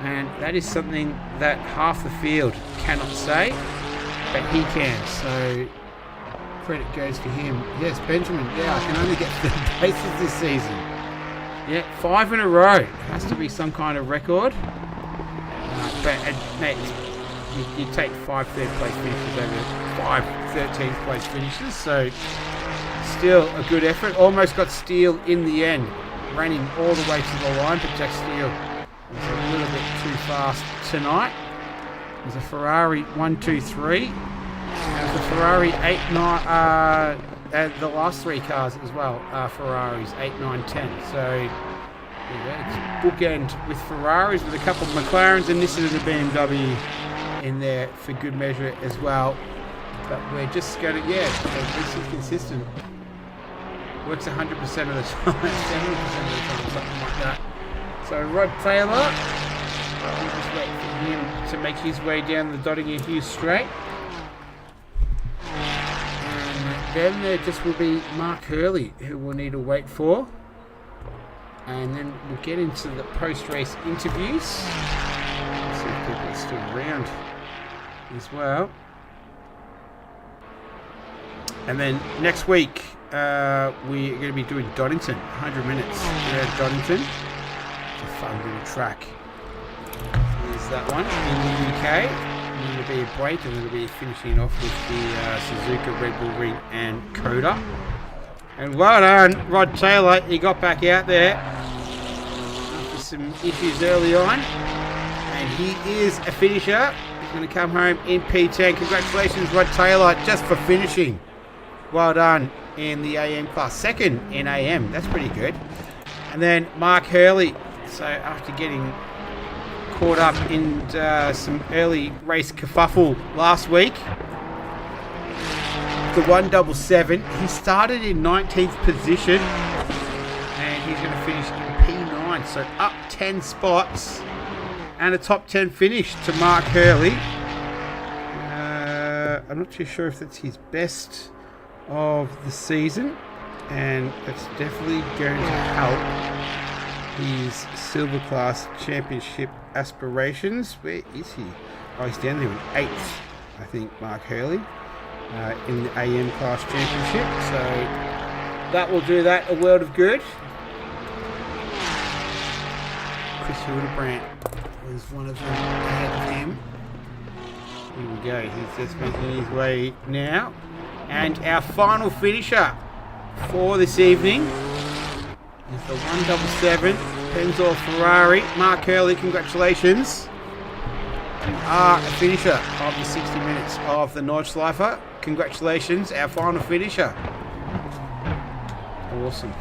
And that is something that half the field cannot say, but he can. So credit goes to him. Yes, Benjamin. Yeah, I can only get third places this season. Yeah, 5 in a row. It has to be some kind of record. But mate, you take 5 third place finishes over 5 13th place finishes. So still a good effort. Almost got Steele in the end, running all the way to the line, but Jack Steele was a little bit too fast tonight. There's a Ferrari 123. There's a Ferrari 8, 9. The last 3 cars as well are Ferraris 8, 9, 10. So yeah, it's bookend with Ferraris, with a couple of McLarens, and this is a BMW in there for good measure as well. But we're just going to, this is consistent. Works 100% of the time, 70% of the time, something like that. So Rod Taylor, we'll just wait for him to make his way down the Dottingham Hughes Straight. And then there just will be Mark Hurley, who we'll need to wait for. And then we'll get into the post-race interviews. Let's see if people are still around as well. And then next week, we're going to be doing Donington, 100 minutes around Donington. It's a fun little track. Here's that one in the UK. And then there'll be a break, and then there'll be finishing off with the Suzuka Red Bull Ring and Coda. And well done, Rod Taylor. He got back out there after some issues early on. And he is a finisher. He's going to come home in P10. Congratulations, Rod Taylor, just for finishing. Well done in the AM class. Second in AM. That's pretty good. And then Mark Hurley. So after getting caught up in some early race kerfuffle last week, the 177, he started in 19th position. And he's going to finish in P9. So up 10 spots. And a top 10 finish to Mark Hurley. I'm not too sure if that's his best of the season, and it's definitely going to help his silver class championship aspirations. Where is he? Oh, he's down there in 8th, I think, Mark Hurley, in the AM class championship. So that will do that a world of good. Chris Hildebrandt was one of them ahead of him. Here we go. He's just making his way now. And our final finisher for this evening is the 177 Pennzoil Ferrari. Mark Hurley, congratulations. You are a finisher of the 60 minutes of the Nordschleife. Congratulations, our final finisher. Awesome.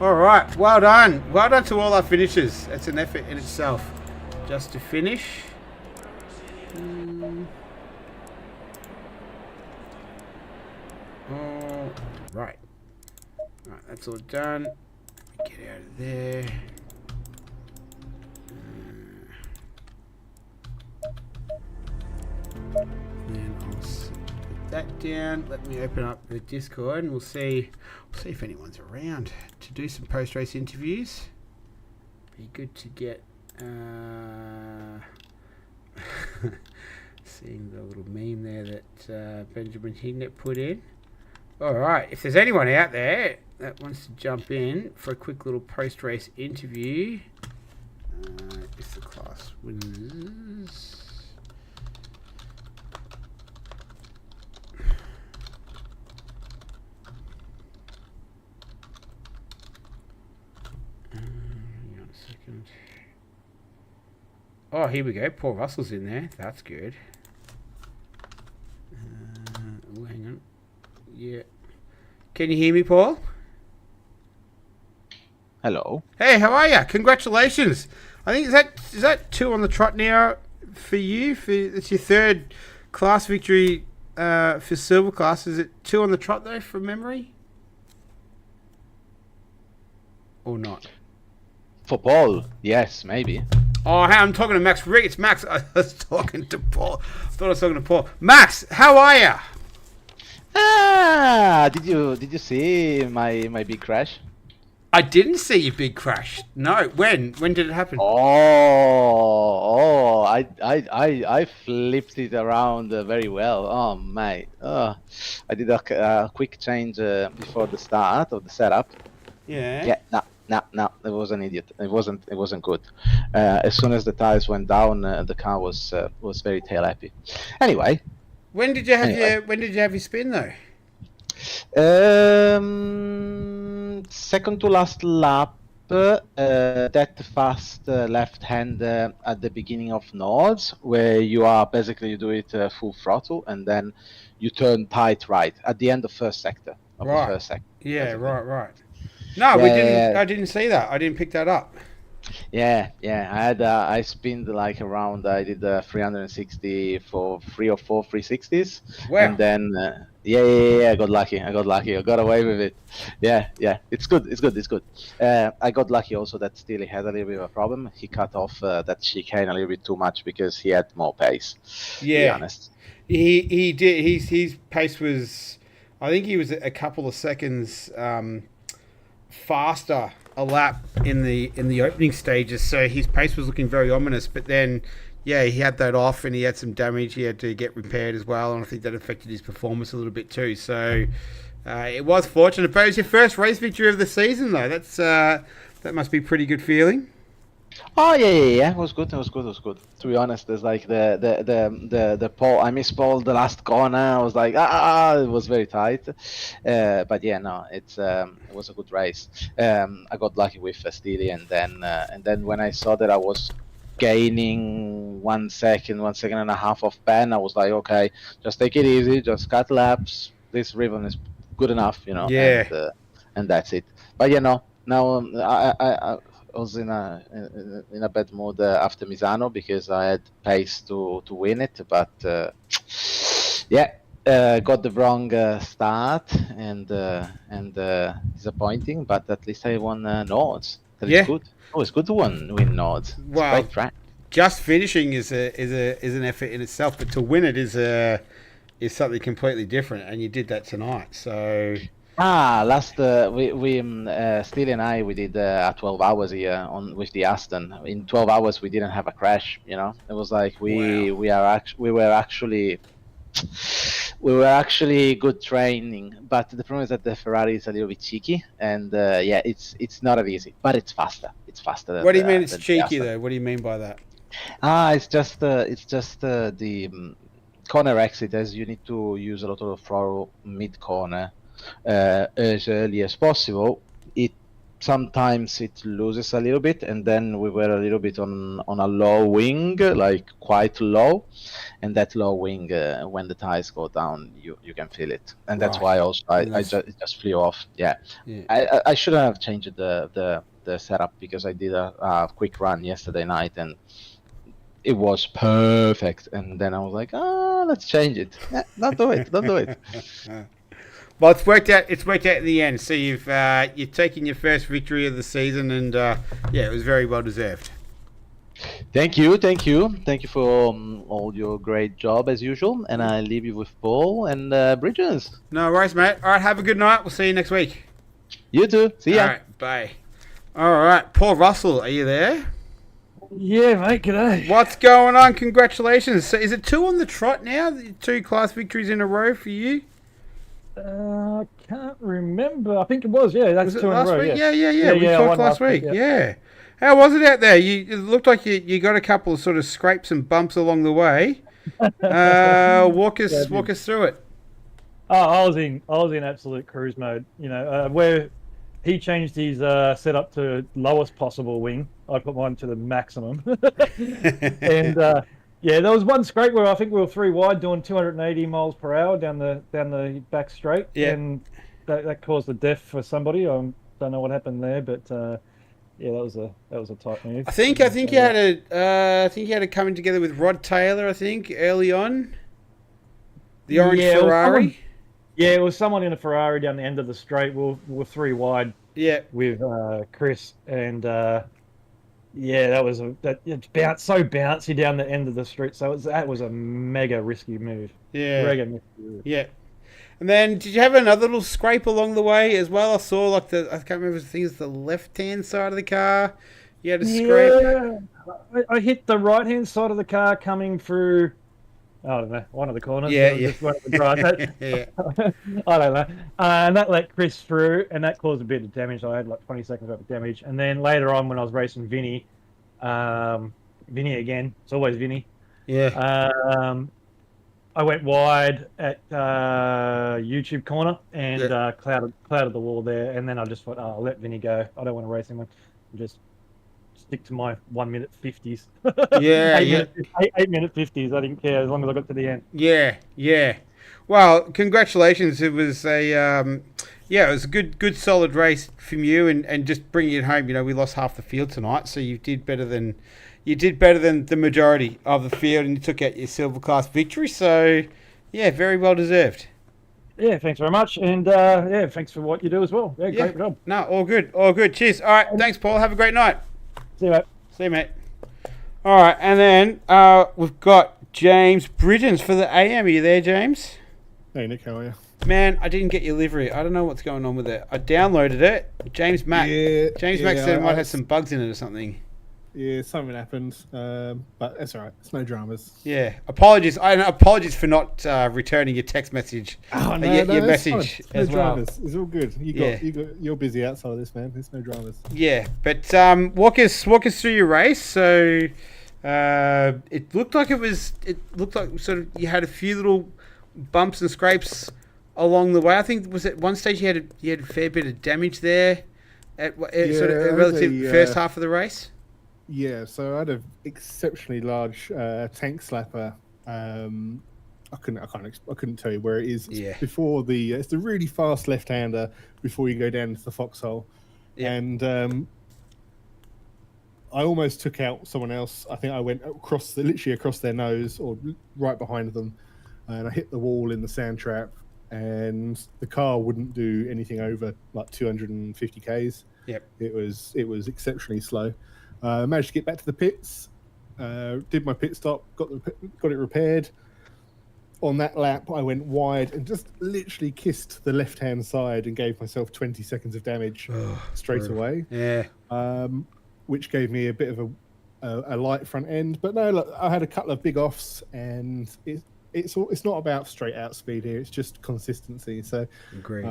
All right, well done. Well done to all our finishers. That's an effort in itself. Just to finish. All right. That's all done. Get out of there. Then I'll put that down. Let me open up the Discord, and we'll see if anyone's around to do some post-race interviews. Be good to get seeing the little meme there that Benjamin Hignett put in. All right, if there's anyone out there that wants to jump in for a quick little post-race interview, if the class wins. Hang on a second. Oh, here we go. Paul Russell's in there. That's good. Oh, hang on. Yeah. Can you hear me, Paul? Hello. Hey, how are you? Congratulations. I think is that 2 on the trot now for you? It's your 3rd class victory for silver class. Is it 2 on the trot though, from memory? Or not? For Paul, yes, maybe. Oh, hey, I'm talking to Max Rigg. It's Max. I was talking to Paul. I thought I was talking to Paul. Max, how are you? Did you see my big crash? I didn't see your big crash. No. When did it happen? I flipped it around very well. Oh mate. I did a quick change before the start of the setup. Yeah. Yeah. No. It was an idiot. It wasn't good. As soon as the tires went down, the car was very tail happy. Anyway. When did you have your spin though? Second to last lap, that fast left hand at the beginning of Nords, where you do it full throttle and then you turn tight right at the end of first sector. The first sector. Yeah, right. No, we didn't. I didn't see that. I didn't pick that up. Yeah. I spinned like around. I did 360 for 3 or 4 360s. Wow. And then Yeah. I got lucky. I got away with it. Yeah. It's good. I got lucky also that Steely had a little bit of a problem. He cut off that chicane a little bit too much because he had more pace, to be Yeah, honest. he did. His pace was, I think he was a couple of seconds faster a lap in the opening stages. So his pace was looking very ominous. But then, yeah, he had that off and he had some damage. He had to get repaired as well, and I think that affected his performance a little bit too. So it was fortunate. But it was your first race victory of the season, though. That must be a pretty good feeling. Oh yeah. It was good. To be honest, it's like the pole. I missed pole the last corner. I was like, it was very tight. But yeah, no, it was a good race. I got lucky with Steely, and then when I saw that I was gaining 1 second and a half of pen, I was like, okay, just take it easy, just cut laps. This ribbon is good enough, Yeah. and that's it. But now I was in a bad mood after Misano because I had pace to win it, but yeah, got the wrong start and disappointing. But at least I won Nords. That is Yeah. good. Oh, it's good to win Nords. It's a Well, great track. just finishing is an effort in itself, but to win it is something completely different, and you did that tonight. So Last we Steely and I we did 12 hours here on with the Aston. In 12 hours we didn't have a crash. It was like Wow. we were actually good training. But the problem is that the Ferrari is a little bit cheeky, and yeah, it's not as easy, but it's faster. It's faster What do you mean than it's than the cheeky Aston. though? What do you mean by that? It's just the corner exit, as you need to use a lot of throttle mid corner as early as possible. It sometimes it loses a little bit, and then we were a little bit on a low wing, like quite low, and that low wing when the tires go down, you can feel it, and that's Right. why also That's, it just flew off. Yeah, yeah. I shouldn't have changed the setup because I did a quick run yesterday night and it was perfect, and then I was like, let's change it. Don't do it. Don't do it. Well, it's worked out. It's worked out in the end. So you've taken your first victory of the season, and yeah, it was very well deserved. Thank you for all your great job as usual, and I leave you with Paul and Bridges. No worries, mate. All right, have a good night. We'll see you next week. You too. See ya. All right, bye. All right, Paul Russell, are you there? Yeah, mate, g'day. What's going on? Congratulations. So is it 2 on the trot now? 2 class victories in a row for you? I can't remember. I think it was, yeah. That's Was it two in a last row, week? yeah. Yeah. We I talked won last week. yeah. Yeah. How was it out there? It looked like you got a couple of sort of scrapes and bumps along the way. Walk Yeah, I us through it. Oh, I was in absolute cruise mode. Where he changed his setup to lowest possible wing, I put mine to the maximum. And yeah, there was one scrape where I think we were 3 wide doing 280 miles per hour down the back straight, Yeah. and that caused a death for somebody. I don't know what happened there, but yeah, that was a tight move. I think you had a coming together with Rod Taylor. I think early on, the orange Yeah, it was Ferrari. Yeah, it was someone in a Ferrari down the end of the straight. We were 3 wide Yeah. with Chris, and yeah, it's so bouncy down the end of the street. So that was a mega risky move. Yeah. Mega risky move. Yeah. And then, did you have another little scrape along the way as well? I saw I can't remember if it was the left-hand side of the car. You had a scrape. Yeah, I hit the right-hand side of the car coming through. I don't know, one of the corners. Yeah. Just one of the drives. Yeah. I don't know. And that let Chris through, and that caused a bit of damage. I had like 20 seconds worth of damage. And then later on, when I was racing Vinny again, it's always Vinny. Yeah. I went wide at YouTube corner and clouded the wall there. And then I just thought, I'll let Vinny go. I don't want to race him. Just stick to my 1 minute 50s. Yeah. 8 minute 50s. I didn't care as long as I got to the end. Yeah. Well, congratulations. It was it was a good solid race from you, and just bringing it home. We lost half the field tonight, so you did better than the majority of the field, and you took out your silver class victory. So, yeah, very well deserved. Yeah, thanks very much, and thanks for what you do as well. Yeah, Yeah. great job. No, all good. All good. Cheers. All right. Thanks, Paul. Have a great night. See you, mate. See you, mate. All right. And then we've got James Bridgens for the AM. Are you there, James? Hey Nick, how are you? Man, I didn't get your livery. I don't know what's going on with it. I downloaded it. James Mack said it might have some bugs in it or something. Yeah, something happened, but it's all right. It's no dramas. Yeah. Apologies. Apologies for not returning your text message. Oh, your it's message fine. No as well. dramas. It's all good. You're busy outside of this, man. There's no dramas. Yeah, but walk us through your race. So it looked like sort of you had a few little bumps and scrapes along the way. I think was at one stage you had a fair bit of damage there at sort of relative first half of the race. Yeah, so I had an exceptionally large tank slapper. I couldn't tell you where it is. Yeah. Before it's the really fast left-hander before you go down into the foxhole. Yeah. And I almost took out someone else. I think I went literally across their nose or right behind them, and I hit the wall in the sand trap. And the car wouldn't do anything over like 250 k's. Yep. It was exceptionally slow. Managed to get back to the pits. Did my pit stop. Got it repaired. On that lap, I went wide and just literally kissed the left-hand side and gave myself 20 seconds of damage straight away. Yeah. Which gave me a bit of a light front end. But no, look, I had a couple of big offs, and it's not about straight out speed here. It's just consistency. So, great.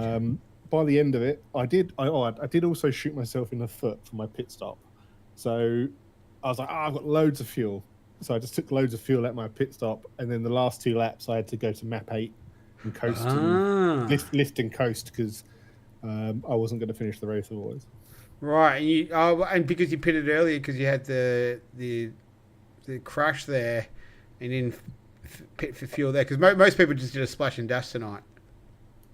By the end of it, I did also shoot myself in the foot for my pit stop. So I was like, I've got loads of fuel. So I just took loads of fuel at my pit stop, and then the last 2 laps I had to go to map 8 and coast, and lift and coast because I wasn't going to finish the race otherwise. Right, and because you pitted earlier because you had the crash there, and then pit for fuel there because most people just did a splash and dash tonight.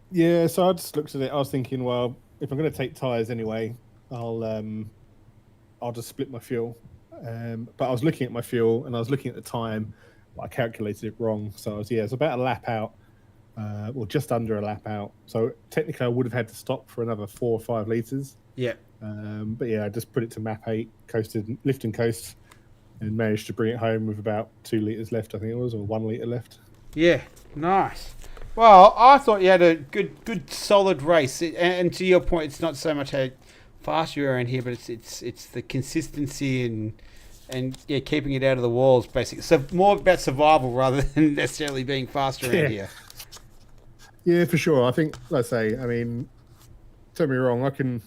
Yeah, so I just looked at it. I was thinking, well, if I'm going to take tyres anyway, I'll just split my fuel. But I was looking at my fuel and I was looking at the time. I calculated it wrong, so it's about a lap out, or just under a lap out. So technically, I would have had to stop for another 4 or 5 litres. Yeah. But yeah, I just put it to map 8, coasted, lift and coast, and managed to bring it home with about 2 litres left, I think it was, or 1 litre left. Yeah, nice. Well, I thought you had a good solid race, and to your point, it's not so much how fast you are in here, but it's the consistency and keeping it out of the walls, basically. So more about survival rather than necessarily being faster around here. Yeah, for sure. I think, let's say, I mean, don't be wrong, I can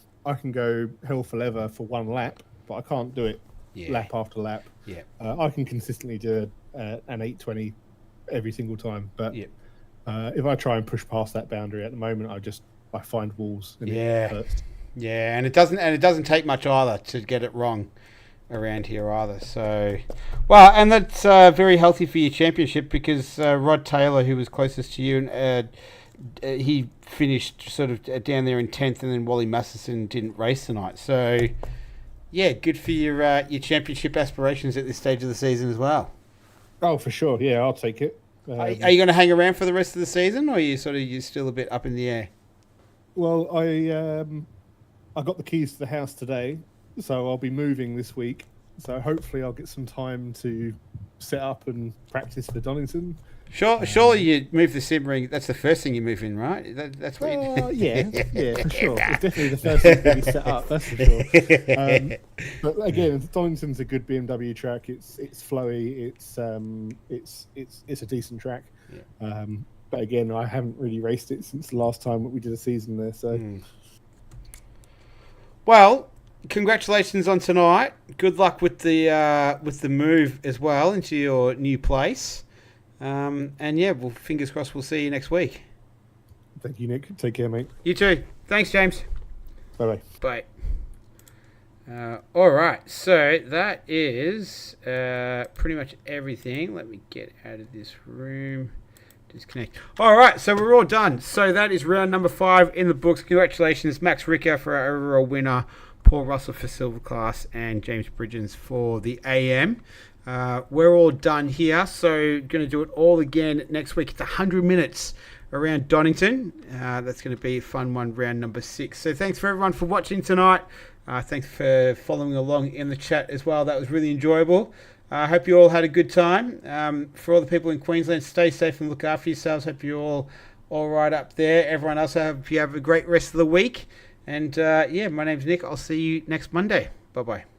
go hell for leather for 1 lap, but I can't do it lap after lap. Yeah. I can consistently do an 820 every single time, but if I try and push past that boundary at the moment, I find walls. And it hurts. Yeah, and it doesn't take much either to get it wrong around here either. So, well, and that's very healthy for your championship because Rod Taylor, who was closest to you, he finished sort of down there in 10th, and then Wally Masterson didn't race tonight. So, yeah, good for your championship aspirations at this stage of the season as well. Oh, for sure. Yeah, I'll take it. Are you going to hang around for the rest of the season, or are you still a bit up in the air? Well, I got the keys to the house today, so I'll be moving this week. So hopefully I'll get some time to set up and practice for Donington. Surely you move the sim ring. That's the first thing you move in, right? That's what you do. Yeah, for sure. It's definitely the first thing to be set up. That's for sure. But again, Donington's a good BMW track. It's flowy. It's a decent track. Yeah. But again, I haven't really raced it since the last time we did a season there. So. Well, congratulations on tonight. Good luck with the move as well into your new place. And yeah, well, fingers crossed we'll see you next week. Thank you, Nick. Take care, mate. You too. Thanks, James. Bye-bye. Bye. All right, so that is pretty much everything. Let me get out of this room. Disconnect. All right, so we're all done. So that is round number 5 in the books. Congratulations, Max Ricker for our overall winner, Paul Russell for Silver Class, and James Bridgens for the AM. We're all done here, so going to do it all again next week. It's 100 minutes around Donington. That's going to be a fun one, round number 6. So thanks for everyone for watching tonight. Thanks for following along in the chat as well. That was really enjoyable. I hope you all had a good time. For all the people in Queensland, stay safe and look after yourselves. Hope you're all right up there. Everyone else, I hope you have a great rest of the week. And my name's Nick. I'll see you next Monday. Bye-bye.